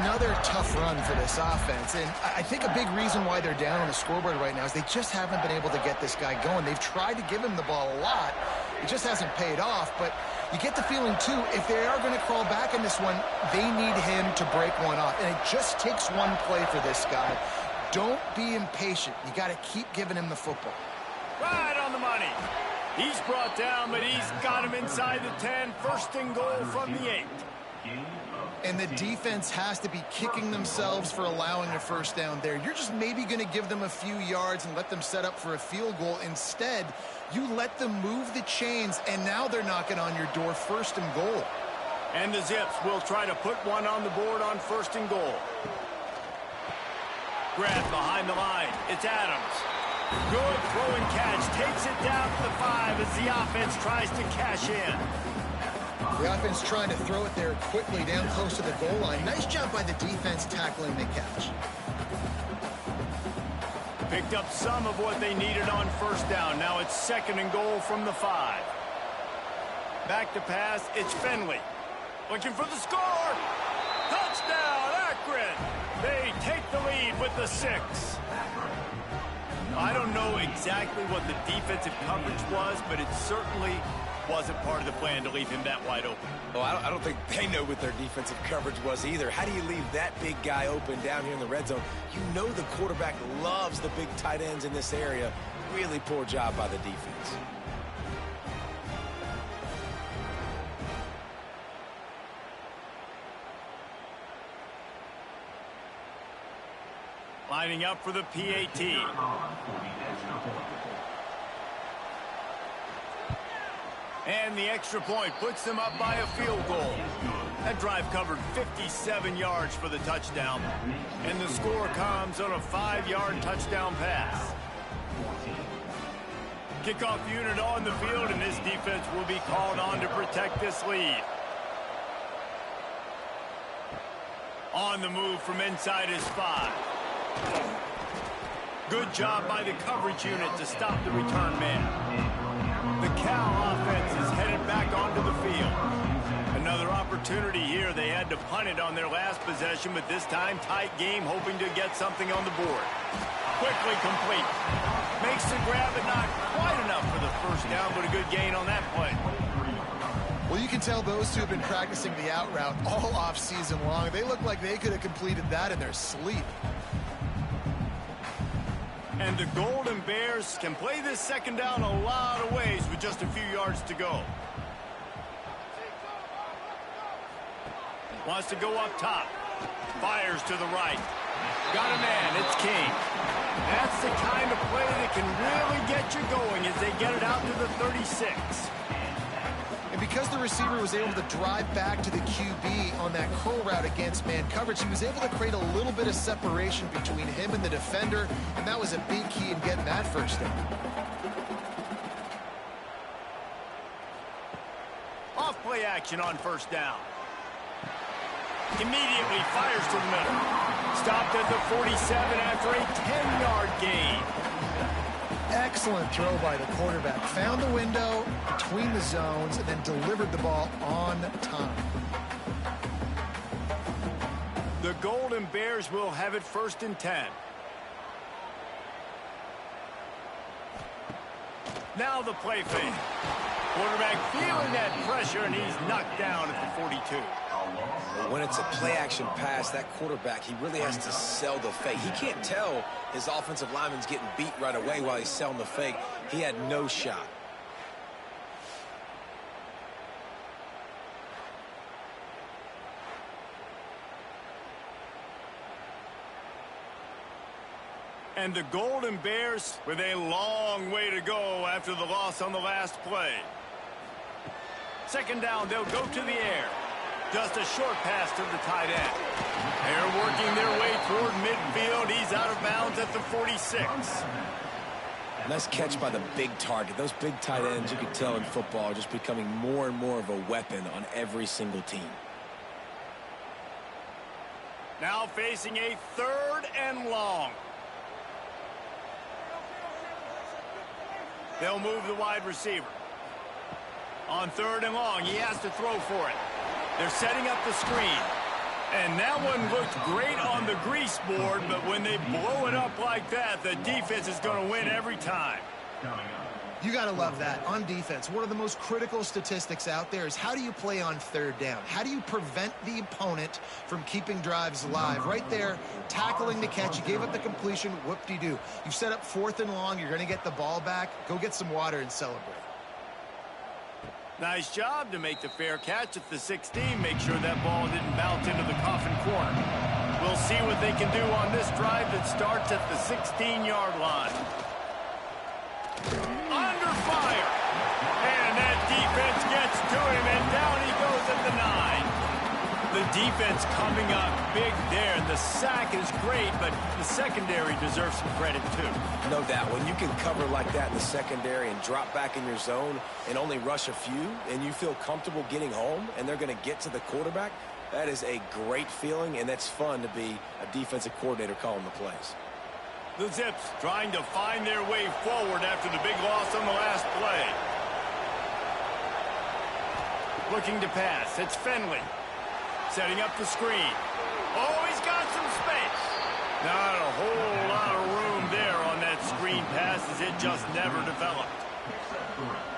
Another tough run for this offense, and I think a big reason why they're down on the scoreboard right now is they just haven't been able to get this guy going. They've tried to give him the ball a lot. It just hasn't paid off, but you get the feeling, too, if they are going to crawl back in this one, they need him to break one off, and it just takes one play for this guy. Don't be impatient. You got to keep giving him the football. Right on the money. He's brought down, but he's got him inside the 10. First and goal from the 8. And the defense has to be kicking themselves for allowing a first down there. You're just maybe going to give them a few yards and let them set up for a field goal. Instead, you let them move the chains, and now they're knocking on your door, first and goal. And the Zips will try to put one on the board on first and goal. Grab behind the line. It's Adams. Good throw and catch. Takes it down to the 5 as the offense tries to cash in. The offense trying to throw it there quickly down close to the goal line. Nice job by the defense tackling the catch. Picked up some of what they needed on first down. Now it's second and goal from the 5. Back to pass. It's Finley. Looking for the score. Touchdown, Akron. They take the lead with the 6. I don't know exactly what the defensive coverage was, but it certainly wasn't part of the plan to leave him that wide open. Well, I don't think they know what their defensive coverage was either. How do you leave that big guy open down here in the red zone? You know the quarterback loves the big tight ends in this area. Really poor job by the defense. Lining up for the PAT. And the extra point puts them up by a field goal. That drive covered 57 yards for the touchdown. And the score comes on a 5-yard touchdown pass. Kickoff unit on the field, and this defense will be called on to protect this lead. On the move from inside his 5. Good job by the coverage unit to stop the return man. The Cal offense is headed back onto the field. Another opportunity here. They had to punt it on their last possession, but this time tight game, hoping to get something on the board. Quickly complete. Makes the grab, but not quite enough for the first down, but a good gain on that play. Well, you can tell those two have been practicing the out route all off season long. They look like they could have completed that in their sleep. And the Golden Bears can play this second down a lot of ways with just a few yards to go. Wants to go up top. Fires to the right. Got a man. It's King. That's the kind of play that can really get you going as they get it out to the 36. And because the receiver was able to drive back to the QB on that curl route against man coverage, he was able to create a little bit of separation between him and the defender, and that was a big key in getting that first down. Off play action on first down. Immediately fires to the middle. Stopped at the 47 after a 10-yard gain. Excellent throw by the quarterback. Found the window between the zones and then delivered the ball on time. The Golden Bears will have it first and 10. Now the play fake. Quarterback feeling that pressure, and he's knocked down at the 42. When it's a play-action pass, that quarterback, he really has to sell the fake. He can't tell his offensive lineman's getting beat right away while he's selling the fake. He had no shot. And the Golden Bears with a long way to go after the loss on the last play. Second down, they'll go to the air. Just a short pass to the tight end. They're working their way toward midfield. He's out of bounds at the 46. Nice catch by the big target. Those big tight ends, you can tell in football, are just becoming more and more of a weapon on every single team. Now facing a 3rd and long. They'll move the wide receiver. On 3rd and long, he has to throw for it. They're setting up the screen. And that one looked great on the grease board, but when they blow it up like that, the defense is going to win every time. You got to love that. On defense, one of the most critical statistics out there is how do you play on 3rd down? How do you prevent the opponent from keeping drives alive? Right there, tackling the catch. You gave up the completion. Whoop-de-doo. You've set up 4th and long. You're going to get the ball back. Go get some water and celebrate. Nice job to make the fair catch at the 16. Make sure that ball didn't bounce into the coffin corner. We'll see what they can do on this drive that starts at the 16-yard line. Under fire. And that defense gets to him, and down he goes at the 9. The defense coming up big there, and the sack is great, but the secondary deserves some credit too. No doubt. When you can cover like that in the secondary and drop back in your zone and only rush a few, and you feel comfortable getting home, and they're going to get to the quarterback, that is a great feeling, and that's fun to be a defensive coordinator calling the plays. The Zips trying to find their way forward after the big loss on the last play. Looking to pass. It's Finley. Setting up the screen. Oh, he's got some space. Not a whole lot of room there on that screen pass as it just never developed.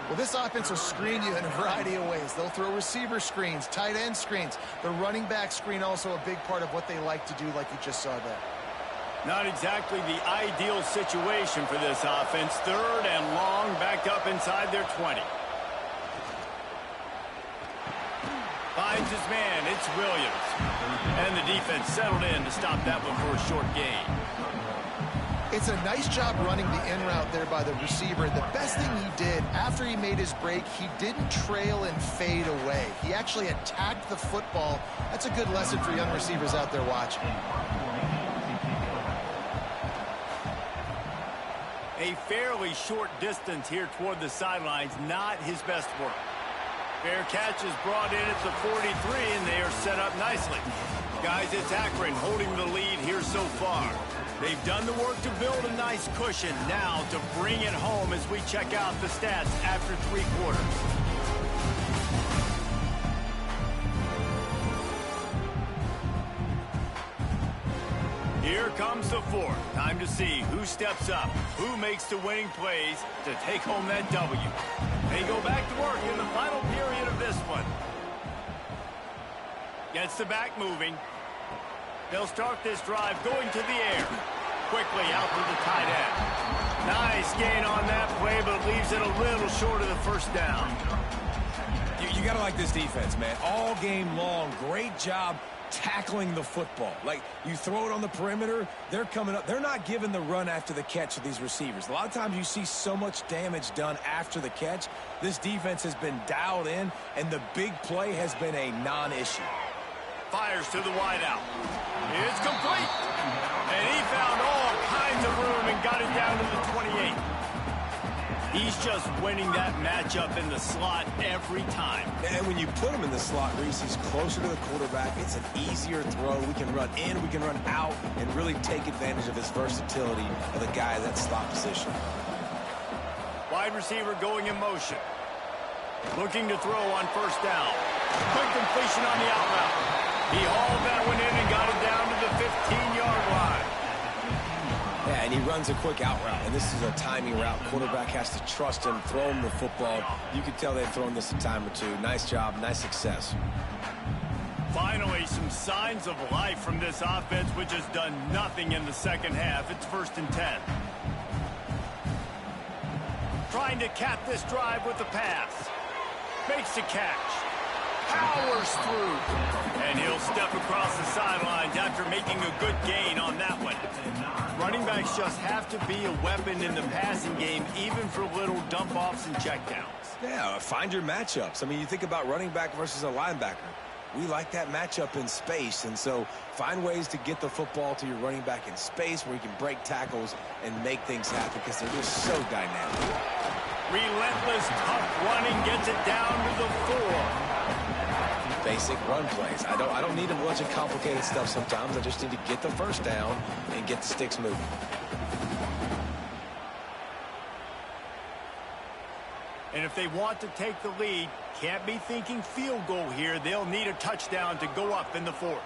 Well, this offense will screen you in a variety of ways. They'll throw receiver screens, tight end screens. The running back screen also a big part of what they like to do, like you just saw there. Not exactly the ideal situation for this offense. 3rd and long, backed up inside their 20. Finds his man. It's Williams. And the defense settled in to stop that one for a short gain. It's a nice job running the in route there by the receiver. The best thing he did after he made his break, he didn't trail and fade away. He actually attacked the football. That's a good lesson for young receivers out there watching. A fairly short distance here toward the sidelines, not his best work. Fair catch is brought in at the 43, and they are set up nicely. Guys, it's Akron holding the lead here so far. They've done the work to build a nice cushion. Now to bring it home as we check out the stats after 3 quarters. Here comes the 4th. Time to see who steps up, who makes the winning plays to take home that W. They go back to work in the final period of this one. Gets the back moving. They'll start this drive going to the air. Quickly out to the tight end. Nice gain on that play, but leaves it a little short of the 1st down. You got to like this defense, man. All game long, great job tackling the football. Like, you throw it on the perimeter, they're coming up. They're not giving the run after the catch of these receivers. A lot of times you see so much damage done after the catch. This defense has been dialed in, and the big play has been a non-issue. Fires to the wideout. It's complete. And he found all kinds of room and got it down to the 28. He's just winning that matchup in the slot every time. And when you put him in the slot, Reese, he's closer to the quarterback. It's an easier throw. We can run in, we can run out, and really take advantage of his versatility of the guy in that slot position. Wide receiver going in motion. Looking to throw on 1st down. Quick completion on the out route. He hauled that one in and got it down to the 15-yard line. Yeah, and he runs runs a quick out route, and this is a timing route. Quarterback has to trust him, throw him the football. You can tell they've thrown this a time or two. Nice job, nice success. Finally, some signs of life from this offense, which has done nothing in the second half. It's 1st and 10. Trying to cap this drive with the pass. Makes the catch. Powers through. And he'll step across the sidelines after making a good gain on that one. Running backs just have to be a weapon in the passing game, even for little dump-offs and checkdowns. Yeah, find your matchups. I mean, you think about running back versus a linebacker. We like that matchup in space, and so find ways to get the football to your running back in space where you can break tackles and make things happen because they're just so dynamic. Relentless, tough running gets it down to the 4. Basic run plays. I don't need a bunch of complicated stuff sometimes. I just need to get the first down and get the sticks moving. And if they want to take the lead, can't be thinking field goal here. They'll need a touchdown to go up in the 4th.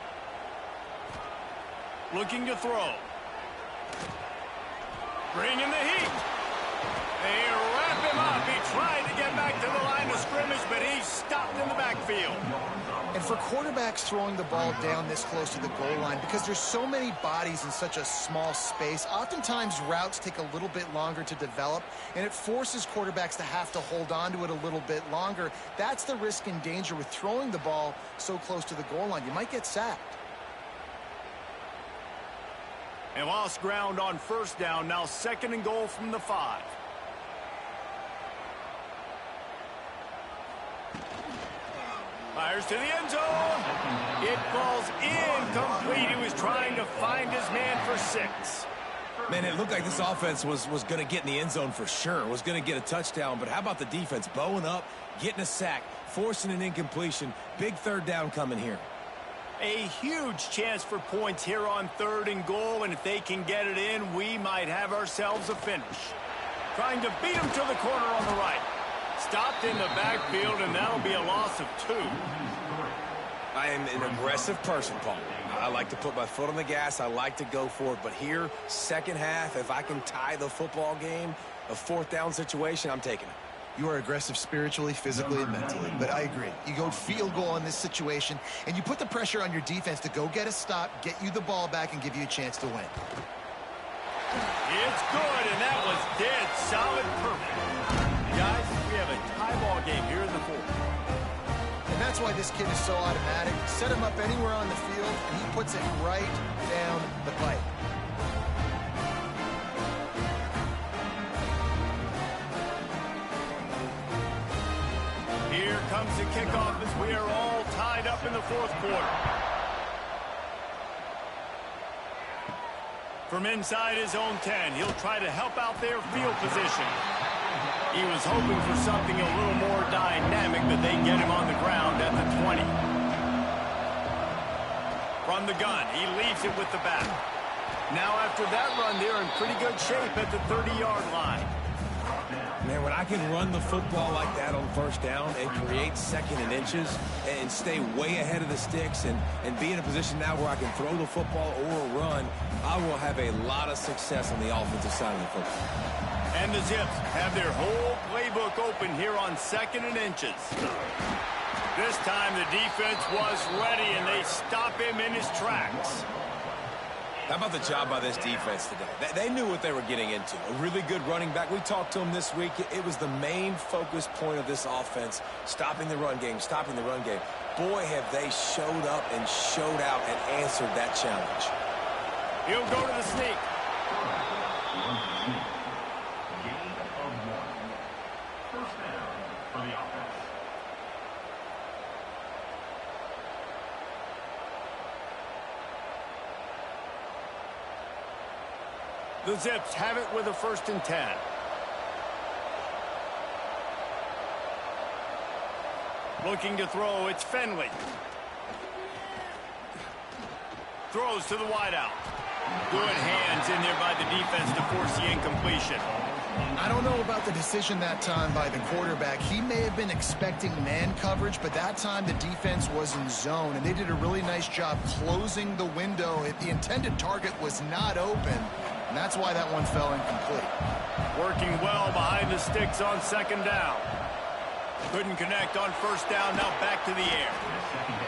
Looking to throw. Bring in the heat. They wrap him up. He tried to get back to the line of scrimmage, but he's stopped in the backfield. And for quarterbacks throwing the ball down this close to the goal line, because there's so many bodies in such a small space, oftentimes routes take a little bit longer to develop, and it forces quarterbacks to have to hold on to it a little bit longer. That's the risk and danger with throwing the ball so close to the goal line. You might get sacked. And lost ground on 1st down. Now 2nd and goal from the 5. Fires to the end zone. It falls incomplete. He was trying to find his man for 6. Man, it looked like this offense was going to get in the end zone for sure. Was going to get a touchdown, but how about the defense bowing up, getting a sack, forcing an incompletion. Big 3rd down coming here. A huge chance for points here on 3rd and goal, and if they can get it in, we might have ourselves a finish. Trying to beat him to the corner on the right. Stopped in the backfield, and that'll be a loss of 2. I am an aggressive person, Paul. I like to put my foot on the gas. I like to go for it. But here, second half, if I can tie the football game, a 4th down situation, I'm taking it. You are aggressive spiritually, physically, and mentally. But I agree. You go field goal in this situation, and you put the pressure on your defense to go get a stop, get you the ball back, and give you a chance to win. It's good, and that was dead solid perfect. Guys, we have a tie ball game here in the 4th. And that's why this kid is so automatic. Set him up anywhere on the field, and he puts it right down the pipe. Here comes the kickoff as we are all tied up in the 4th quarter. From inside his own 10, he'll try to help out their field position. He was hoping for something a little more dynamic, but they get him on the ground at the 20. From the gun, he leaves it with the back. Now after that run, they're in pretty good shape at the 30-yard line. Man, when I can run the football like that on 1st down and create 2nd and inches and stay way ahead of the sticks and be in a position now where I can throw the football or run, I will have a lot of success on the offensive side of the football. And the Zips have their whole playbook open here on 2nd and inches. This time the defense was ready, and they stop him in his tracks. How about the job by this defense today? They knew what they were getting into. A really good running back. We talked to him this week. It was the main focus point of this offense, stopping the run game, stopping the run game. Boy, have they showed up and showed out and answered that challenge. He'll go to the sneak. The Zips have it with a 1st and 10. Looking to throw, it's Finley. Throws to the wideout. Good hands in there by the defense to force the incompletion. I don't know about the decision that time by the quarterback. He may have been expecting man coverage, but that time the defense was in zone, and they did a really nice job closing the window. The intended target was not open, And that's why that one fell incomplete. Working well behind the sticks on second down. Couldn't connect on first down, now back to the air.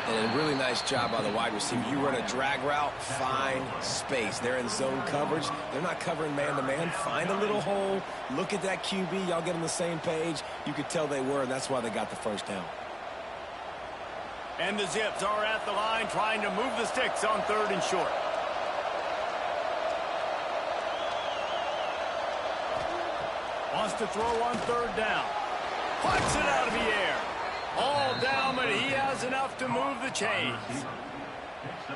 And a really nice job by the wide receiver. You run a drag route, find space. They're in zone coverage. They're not covering man-to-man. Find a little hole. Look at that QB. Y'all get on the same page. You could tell they were, and that's why they got the first down. And the Zips are at the line trying to move the sticks on third and short. Wants to throw on third down. Puts it out of the air. All down, but he has enough to move the chains.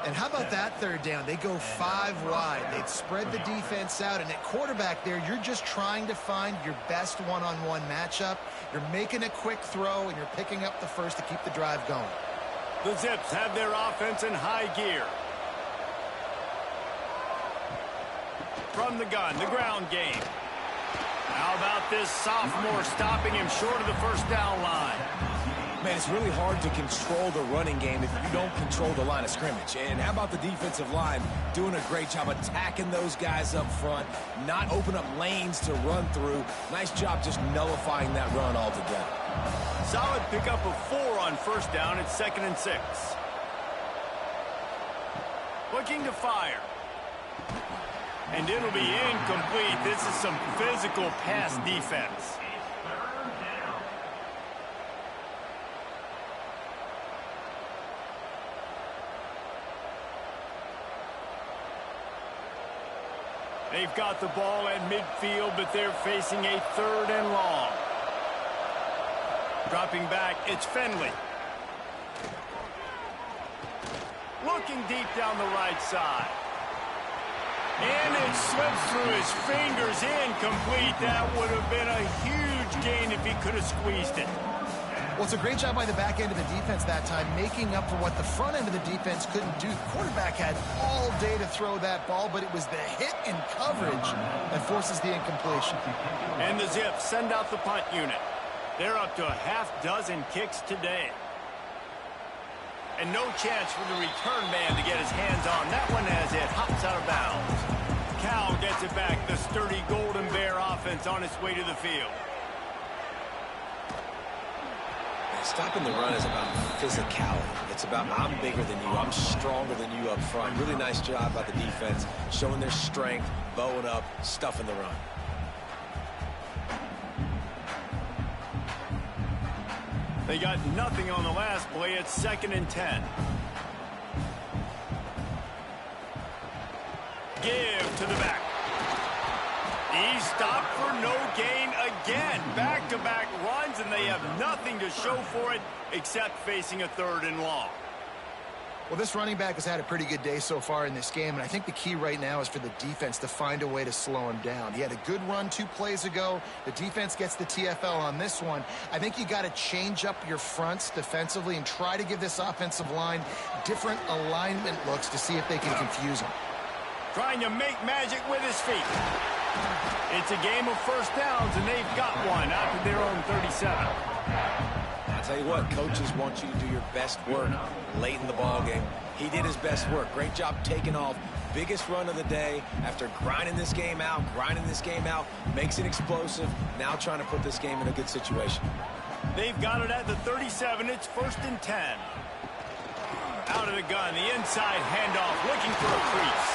And how about that third down? They go 5 wide. They'd spread the defense out. And at quarterback there, you're just trying to find your best one-on-one matchup. You're making a quick throw, and you're picking up the first to keep the drive going. The Zips have their offense in high gear. From the gun, the ground game. How about this sophomore stopping him short of the first down line? Man, it's really hard to control the running game if you don't control the line of scrimmage. And how about the defensive line doing a great job attacking those guys up front, not open up lanes to run through. Nice job just nullifying that run altogether. Solid pickup of 4 on first down at 2nd and 6. Looking to fire. And it'll be incomplete. This is some physical pass defense. They've got the ball at midfield, but they're facing a 3rd and long. Dropping back, it's Finley. Looking deep down the right side. And it slips through his fingers, incomplete. That would have been a huge gain if he could have squeezed it. Well, it's a great job by the back end of the defense that time, making up for what the front end of the defense couldn't do. The quarterback had all day to throw that ball, but it was the hit in coverage that forces the incompletion. And the Zips send out the punt unit. They're up to a half-dozen kicks today. And no chance for the return man to get his hands on. That one as it hops out of bounds. Cal gets it back. The sturdy Golden Bear offense on its way to the field. Stopping the run is about physicality. It's about I'm bigger than you. I'm stronger than you up front. Really nice job by the defense, showing their strength, bowing up, stuffing the run. They got nothing on the last play. It's 2nd and 10. Give to the back. He stopped for no gain again. Back-to-back runs, and they have nothing to show for it except facing a 3rd and long. Well, this running back has had a pretty good day so far in this game, and I think the key right now is for the defense to find a way to slow him down. He had a good run 2 plays ago. The defense gets the TFL on this one. I think you got to change up your fronts defensively and try to give this offensive line different alignment looks to see if they can confuse him. Trying to make magic with his feet. It's a game of first downs, and they've got one out to their own 37. I'll tell you what, coaches want you to do your best work late in the ball game. He did his best work. Great job taking off. Biggest run of the day after grinding this game out, makes it explosive. Now trying to put this game in a good situation. They've got it at the 37. It's 1st and 10. Out of the gun, the inside handoff, looking for a crease.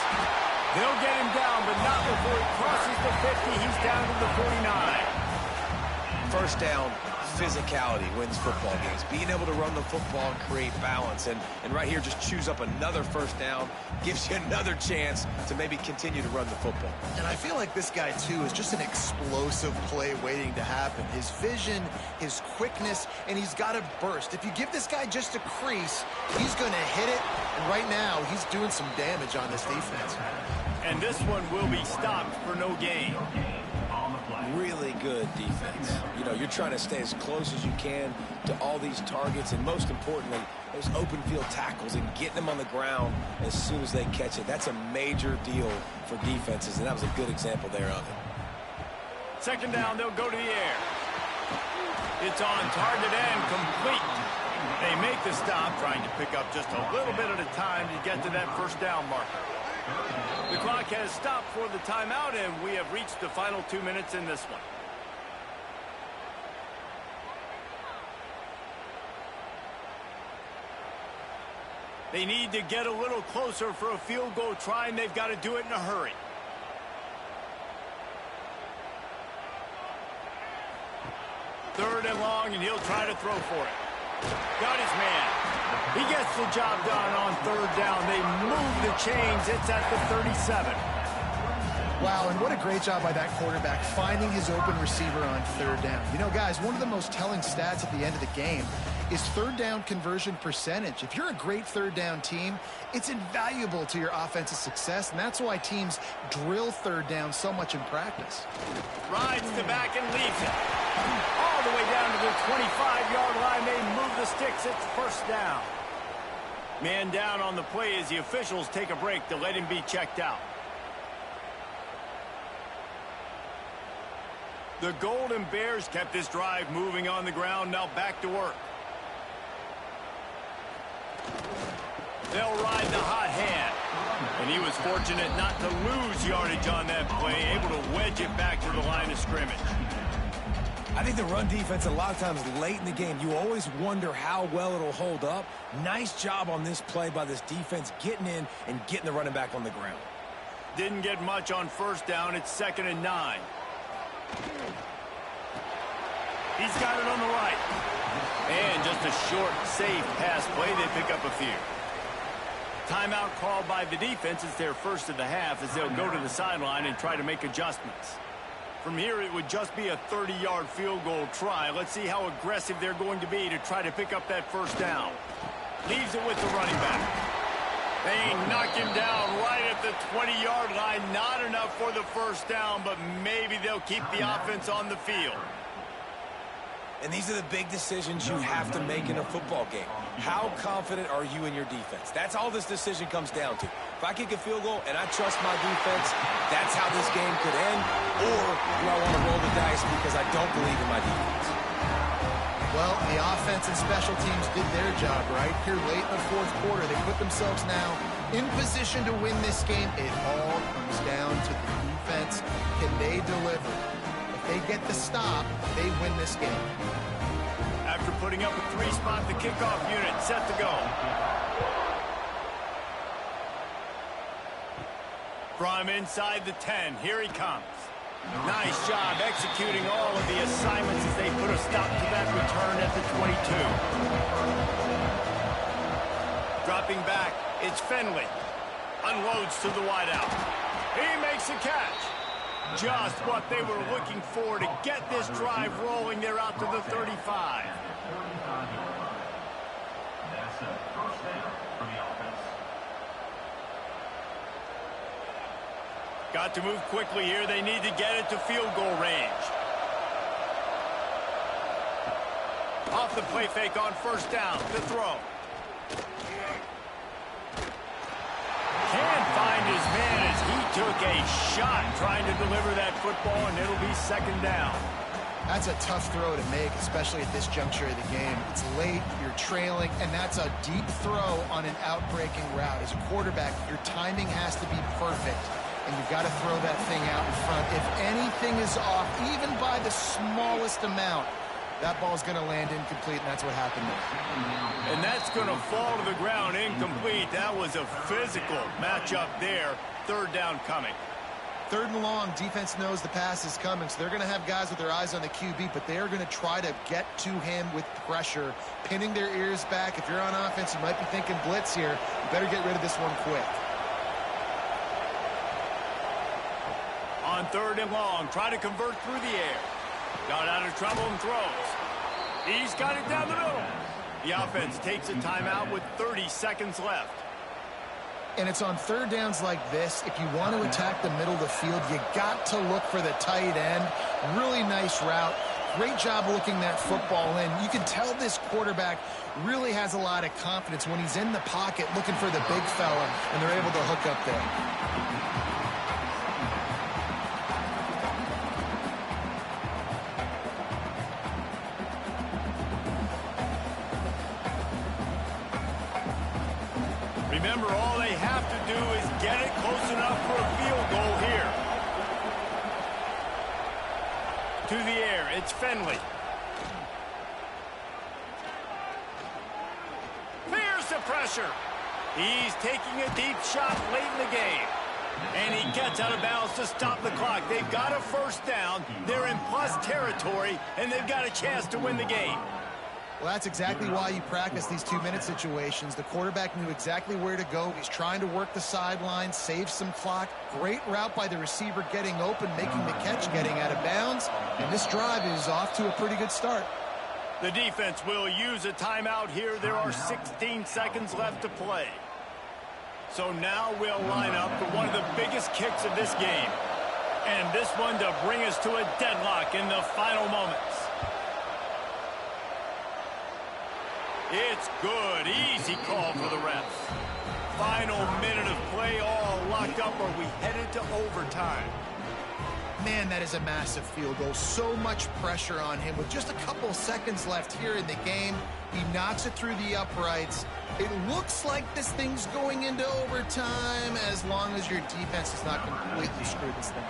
They'll get him down, but not before he crosses the 50. He's down to the 49. First down, physicality wins football games. Being able to run the football and create balance. And right here, just choose up another first down. Gives you another chance to maybe continue to run the football. And I feel like this guy, too, is just an explosive play waiting to happen. His vision, his quickness, and he's got a burst. If you give this guy just a crease, he's going to hit it. And right now, he's doing some damage on this defense. And this one will be stopped for no gain. Really good defense. You know, you're trying to stay as close as you can to all these targets, and most importantly, those open field tackles and getting them on the ground as soon as they catch it. That's a major deal for defenses, and that was a good example there of it. 2nd down, they'll go to the air. It's on target and complete. They make the stop, trying to pick up just a little bit at a time to get to that first down marker. The clock has stopped for the timeout, and we have reached the final 2 minutes in this one. They need to get a little closer for a field goal try, and they've got to do it in a hurry. Third and long, and he'll try to throw for it. Got his man. He gets the job done on third down. They move the chains. It's at the 37. Wow, and what a great job by that quarterback finding his open receiver on third down. You know, guys, one of the most telling stats at the end of the game is third down conversion percentage. If you're a great third down team, it's invaluable to your offensive success, and that's why teams drill third down so much in practice. Rides the back and leaves it. All the way down to the 25-yard line. They move the sticks. It's first down. Man down on the play as the officials take a break to let him be checked out. The Golden Bears kept this drive moving on the ground. Now back to work. They'll ride the hot hand. And he was fortunate not to lose yardage on that play, able to wedge it back to the line of scrimmage. I think the run defense, a lot of times late in the game, you always wonder how well it'll hold up. Nice job on this play by this defense, getting in and getting the running back on the ground. Didn't get much on first down. It's 2nd and 9. He's got it on the right. And just a short, safe pass play. They pick up a few. Timeout called by the defense. It's their first of the half as they'll go to the sideline and try to make adjustments. From here, it would just be a 30-yard field goal try. Let's see how aggressive they're going to be to try to pick up that first down. Leaves it with the running back. They knock him down right at the 20-yard line. Not enough for the first down, but maybe they'll keep the offense on the field. And these are the big decisions you have to make in a football game. How confident are you in your defense? That's all this decision comes down to. If I kick a field goal and I trust my defense, that's how this game could end. Or do I want to roll the dice because I don't believe in my defense? Well, the offense and special teams did their job, right? Here late in the fourth quarter, they put themselves now in position to win this game. It all comes down to the defense. Can they deliver? If they get the stop, they win this game. After putting up a 3-spot, the kickoff unit set to go. From inside the 10, here he comes. Nice job executing all of the assignments as they put a stop to that return at the 22. Dropping back, it's Finley. Unloads to the wideout. He makes a catch. Just what they were looking for to get this drive rolling. They're out to the 35. That's a first down for the offense. Got to move quickly here. They need to get it to field goal range. Off the play fake on first down. The throw. Can't find his man as he took a shot trying to deliver that football, and it'll be 2nd down. That's a tough throw to make, especially at this juncture of the game. It's late, you're trailing, and that's a deep throw on an outbreaking route. As a quarterback, your timing has to be perfect, and you've got to throw that thing out in front. If anything is off, even by the smallest amount, that ball's going to land incomplete, and that's what happened there. And that's going to fall to the ground incomplete. That was a physical matchup there. 3rd down coming. 3rd and long, defense knows the pass is coming, so they're going to have guys with their eyes on the QB, but they are going to try to get to him with pressure, pinning their ears back. If you're on offense, you might be thinking blitz here. You better get rid of this one quick. On 3rd and long, try to convert through the air. Got out of trouble and throws. He's got it down the middle. The offense takes a timeout with 30 seconds left. And it's on 3rd downs like this. If you want to attack the middle of the field, you got to look for the tight end. Really nice route. Great job looking that football in. You can tell this quarterback really has a lot of confidence when he's in the pocket looking for the big fella, and they're able to hook up there. Remember, all they have to do is get it close enough for a field goal here. To the air, it's Finley. Fears the pressure. He's taking a deep shot late in the game. And he gets out of bounds to stop the clock. They've got a first down. They're in plus territory, and they've got a chance to win the game. Well, that's exactly why you practice these 2-minute situations. The quarterback knew exactly where to go. He's trying to work the sideline, save some clock. Great route by the receiver getting open, making the catch, getting out of bounds. And this drive is off to a pretty good start. The defense will use a timeout here. There are 16 seconds left to play. So now we'll line up for one of the biggest kicks of this game. And this one to bring us to a deadlock in the final moments. It's good. Easy call for the refs. Final minute of play, all locked up. Are we headed to overtime? Man, that is a massive field goal. So much pressure on him. With just a couple of seconds left here in the game, he knocks it through the uprights. It looks like this thing's going into overtime as long as your defense is not completely screwed this thing.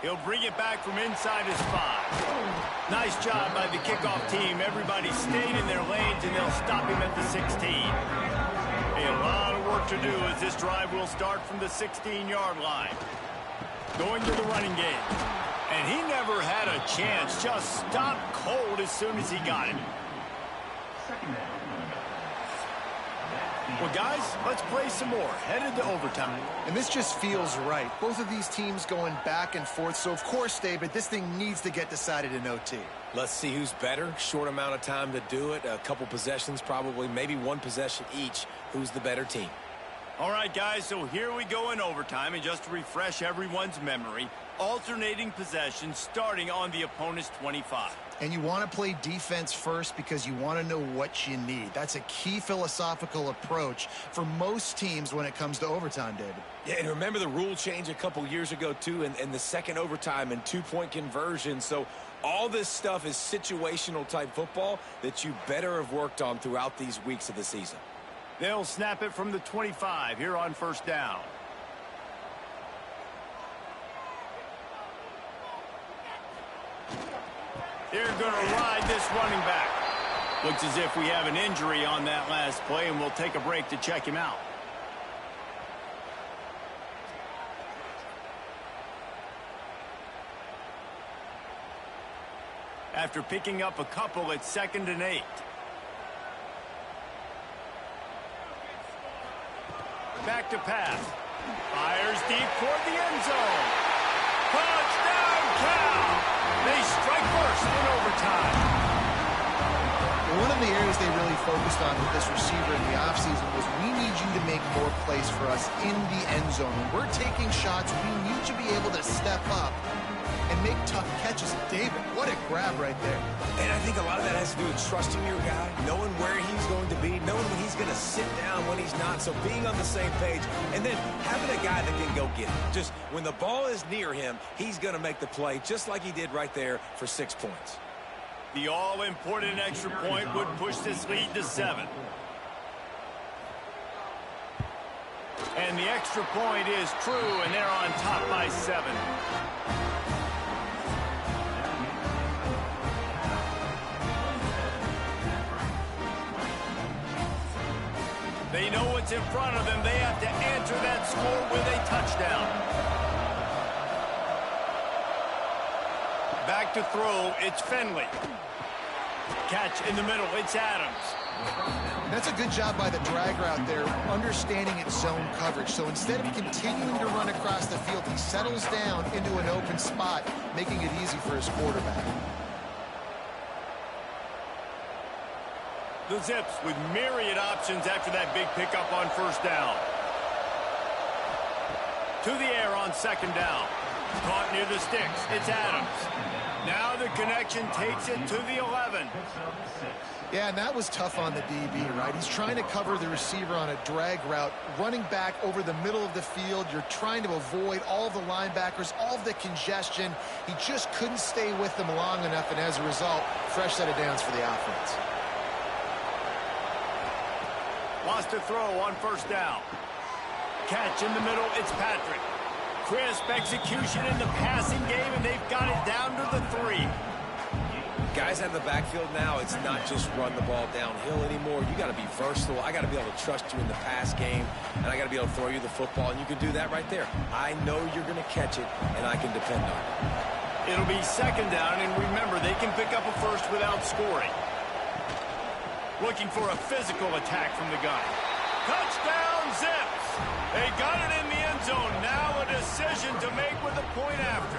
He'll bring it back from inside his 5. Nice job by the kickoff team. Everybody stayed in their lanes, and they'll stop him at the 16. A lot of work to do as this drive will start from the 16-yard line. Going to the running game. And he never had a chance. Just stopped cold as soon as he got it. Well, guys, let's play some more. Headed to overtime. And this just feels right. Both of these teams going back and forth. So, of course, David, this thing needs to get decided in OT. Let's see who's better. Short amount of time to do it. A couple possessions, probably, maybe one possession each. Who's the better team? All right, guys, so here we go in overtime. And just to refresh everyone's memory, alternating possessions starting on the opponent's 25. And you want to play defense first because you want to know what you need. That's a key philosophical approach for most teams when it comes to overtime, David. Yeah, and remember the rule change a couple years ago, too, and the second overtime and two-point conversion. So all this stuff is situational type football that you better have worked on throughout these weeks of the season. They'll snap it from the 25 here on first down. They're going to ride this running back. Looks as if we have an injury on that last play, and we'll take a break to check him out. After picking up a couple, it's 2nd and 8. Back to pass. Fires deep toward the end zone. Touchdown, Cal! They strike first in overtime. One of the areas they really focused on with this receiver in the offseason was we need you to make more plays for us in the end zone. When we're taking shots, we need you to be able to step up and make tough catches. David, what a grab right there. And I think a lot of that has to do with trusting your guy, knowing where he's going to be, knowing when he's going to sit down, when he's not. So being on the same page, and then having a guy that can go get it. Just when the ball is near him, he's going to make the play just like he did right there for 6 points. The all-important extra point would push this lead to 7. And the extra point is true, and they're on top by 7. They know what's in front of them. They have to answer that score with a touchdown. Back to throw, it's Finley. Catch in the middle, it's Adams. That's a good job by the drag route there, understanding its zone coverage. So instead of continuing to run across the field, he settles down into an open spot, making it easy for his quarterback. The Zips with myriad options after that big pickup on first down. To the air on 2nd down. Caught near the sticks. It's Adams. Now the connection takes it to the 11. Yeah, and that was tough on the DB, right? He's trying to cover the receiver on a drag route, running back over the middle of the field. You're trying to avoid all of the linebackers, all of the congestion. He just couldn't stay with them long enough, and as a result, fresh set of downs for the offense. Wants to throw on first down. Catch in the middle, it's Patrick. Crisp execution in the passing game, and they've got it down to the 3. Guys out of the backfield now, it's not just run the ball downhill anymore. You got to be versatile. I got to be able to trust you in the pass game, and I got to be able to throw you the football, and you can do that right there. I know you're going to catch it, and I can depend on it. It'll be second down, and remember, they can pick up a first without scoring. Looking for a physical attack from the gun. Touchdown, Zips! They got it in the end zone. Now a decision to make with a point after.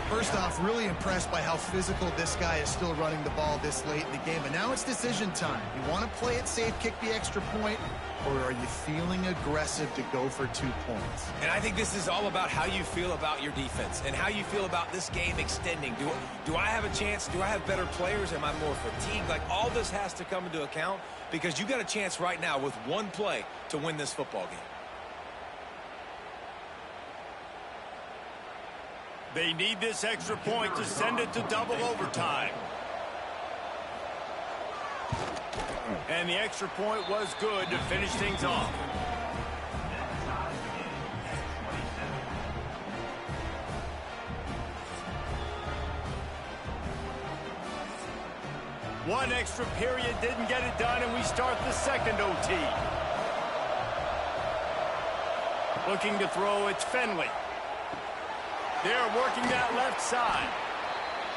First off, really impressed by how physical this guy is still running the ball this late in the game. But now it's decision time. You want to play it safe, kick the extra point, or are you feeling aggressive to go for 2 points? And I think this is all about how you feel about your defense and how you feel about this game extending. Do I have a chance? Do I have better players? Am I more fatigued? Like, all this has to come into account because you got a chance right now with one play to win this football game. They need this extra point to send it to double overtime. And the extra point was good to finish things off. One extra period didn't get it done, and we start the second OT. Looking to throw, it's Finley. They're working that left side.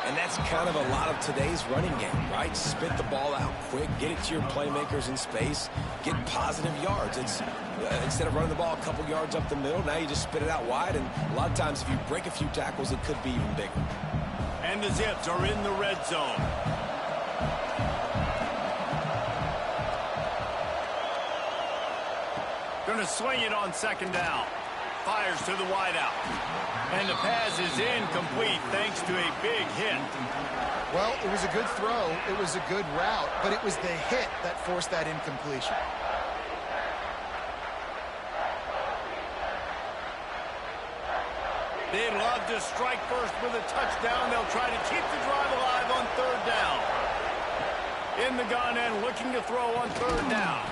And that's kind of a lot of today's running game, right? Spit the ball out quick, get it to your playmakers in space, get positive yards. It's instead of running the ball a couple yards up the middle, now you just spit it out wide, and a lot of times if you break a few tackles, it could be even bigger. And the Zips are in the red zone. Going to swing it on second down. Fires to the wideout. And the pass is incomplete thanks to a big hit. Well, it was a good throw. It was a good route, but it was the hit that forced that incompletion. They'd love to strike first with a touchdown. They'll try to keep the drive alive on third down. In the gun and looking to throw on third down.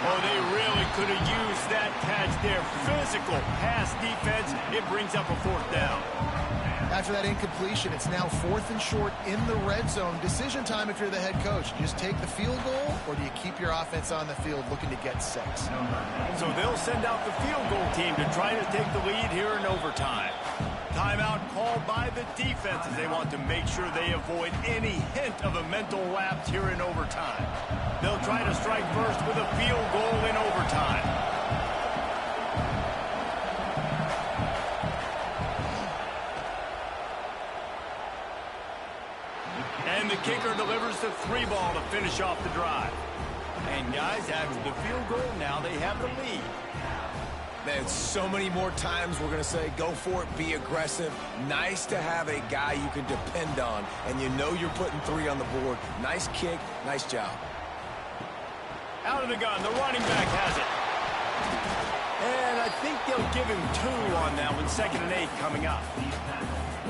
Oh, they really could have used that catch there. Physical pass defense. It brings up a fourth down. After that incompletion, it's now 4th and short in the red zone. Decision time if you're the head coach. You just take the field goal, or do you keep your offense on the field looking to get 6? So they'll send out the field goal team to try to take the lead here in overtime. Timeout called by the defense as they want to make sure they avoid any hint of a mental lapse here in overtime. They'll try to strike first with a field goal in overtime. And the kicker delivers the 3 ball to finish off the drive. And guys, after the field goal, now they have the lead. Man, so many more times we're going to say, go for it, be aggressive. Nice to have a guy you can depend on, and you know you're putting 3 on the board. Nice kick, nice job. Out of the gun, the running back has it. And I think they'll give him 2 on that one, 2nd and 8 coming up.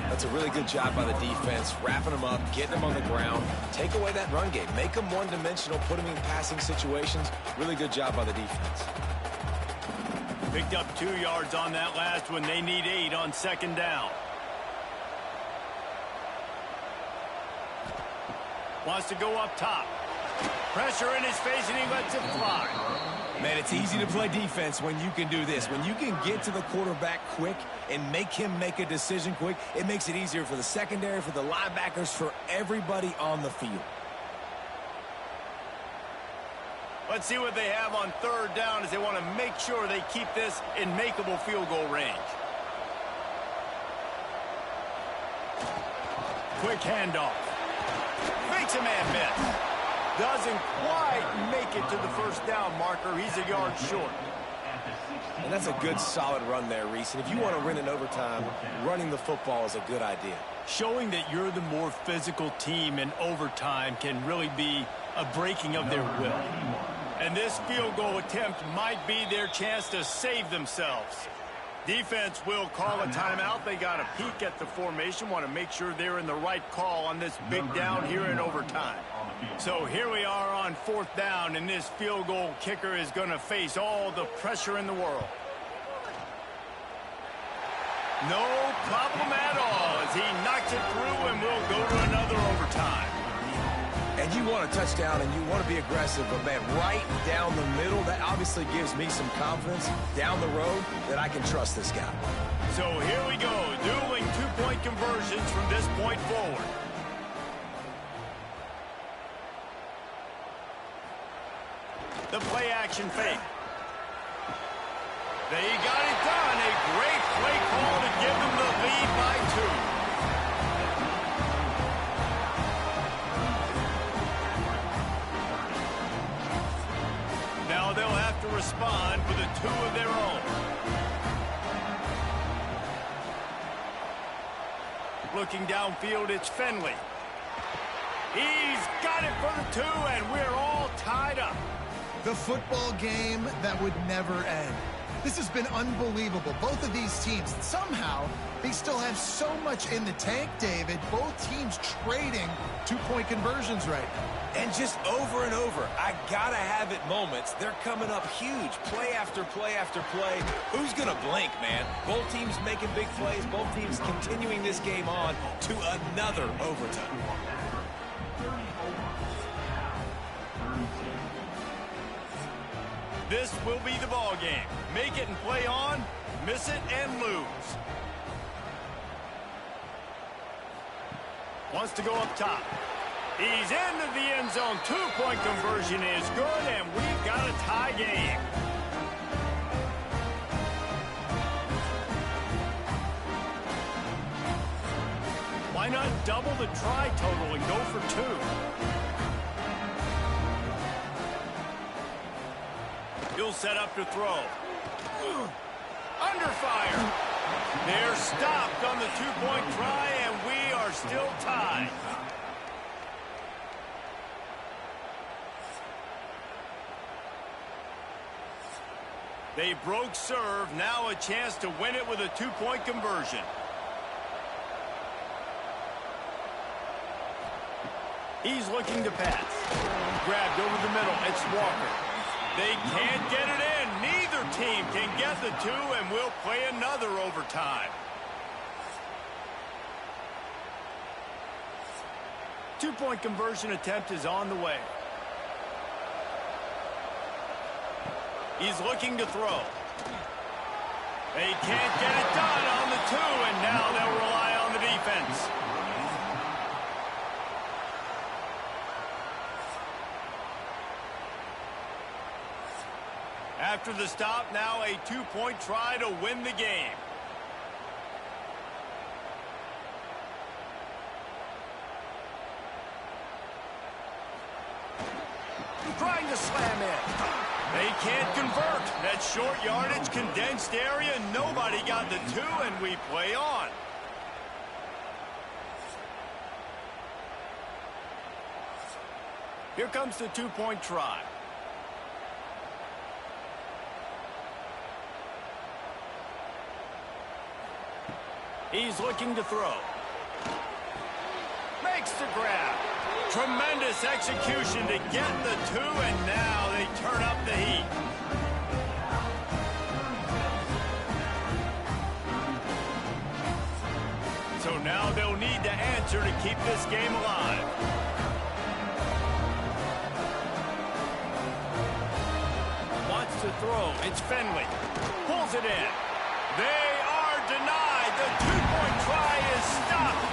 That's a really good job by the defense, wrapping them up, getting them on the ground. Take away that run game. Make them one-dimensional, put them in passing situations. Really good job by the defense. Picked up 2 yards on that last one. They need 8 on 2nd down. Wants to go up top. Pressure in his face, and he lets it fly. Man, it's easy to play defense when you can do this. When you can get to the quarterback quick and make him make a decision quick, it makes it easier for the secondary, for the linebackers, for everybody on the field. Let's see what they have on 3rd down as they want to make sure they keep this in makeable field goal range. Quick handoff. Makes a man miss. Doesn't quite make it to the 1st down marker. He's a yard short. And that's a good, solid run there, Reese. And if you want to win in overtime, running the football is a good idea. Showing that you're the more physical team in overtime can really be a breaking of their will. And this field goal attempt might be their chance to save themselves. Defense will call a timeout. They got a peek at the formation, want to make sure they're in the right call on this big down here in overtime. field. So here we are on 4th down, and this field goal kicker is going to face all the pressure in the world. No problem at all as he knocks it through, and we'll go to another overtime. And you want a touchdown and you want to be aggressive, but man, right down the middle, that obviously gives me some confidence down the road that I can trust this guy. So here we go, dueling two-point conversions from this point forward. The play action fake. They got it done. A great play call to give them the lead by 2. Now they'll have to respond with a 2 of their own. Looking downfield, it's Finley. He's got it for the 2, and we're all tied up. The football game that would never end. This has been unbelievable. Both of these teams, somehow, they still have so much in the tank, David. Both teams trading two-point conversions right now. And just over and over, I gotta have it moments. They're coming up huge, play after play after play. Who's gonna blink, man? Both teams making big plays, both teams continuing this game on to another overtime. This will be the ball game. Make it and play on, miss it and lose. Wants to go up top. He's into the end zone. Two-point conversion is good, and we've got a tie game. Why not double the try total and go for 2? He'll set up to throw. Under fire. They're stopped on the two-point try, and we are still tied. They broke serve. Now a chance to win it with a two-point conversion. He's looking to pass. Grabbed over the middle. It's Walker. They can't get it in. Neither team can get the 2, and we'll play another overtime. Two-point conversion attempt is on the way. He's looking to throw. They can't get it done on the 2, and now they'll rely on the defense. After the stop, now a two-point try to win the game. Trying to slam in. They can't convert. That short yardage, condensed area, nobody got the 2, and we play on. Here comes the two-point try. He's looking to throw. Makes the grab. Tremendous execution to get the 2, and now they turn up the heat. So now they'll need to answer to keep this game alive. Wants to throw. It's Finley. Pulls it in. They are denied. The two-point try is stopped,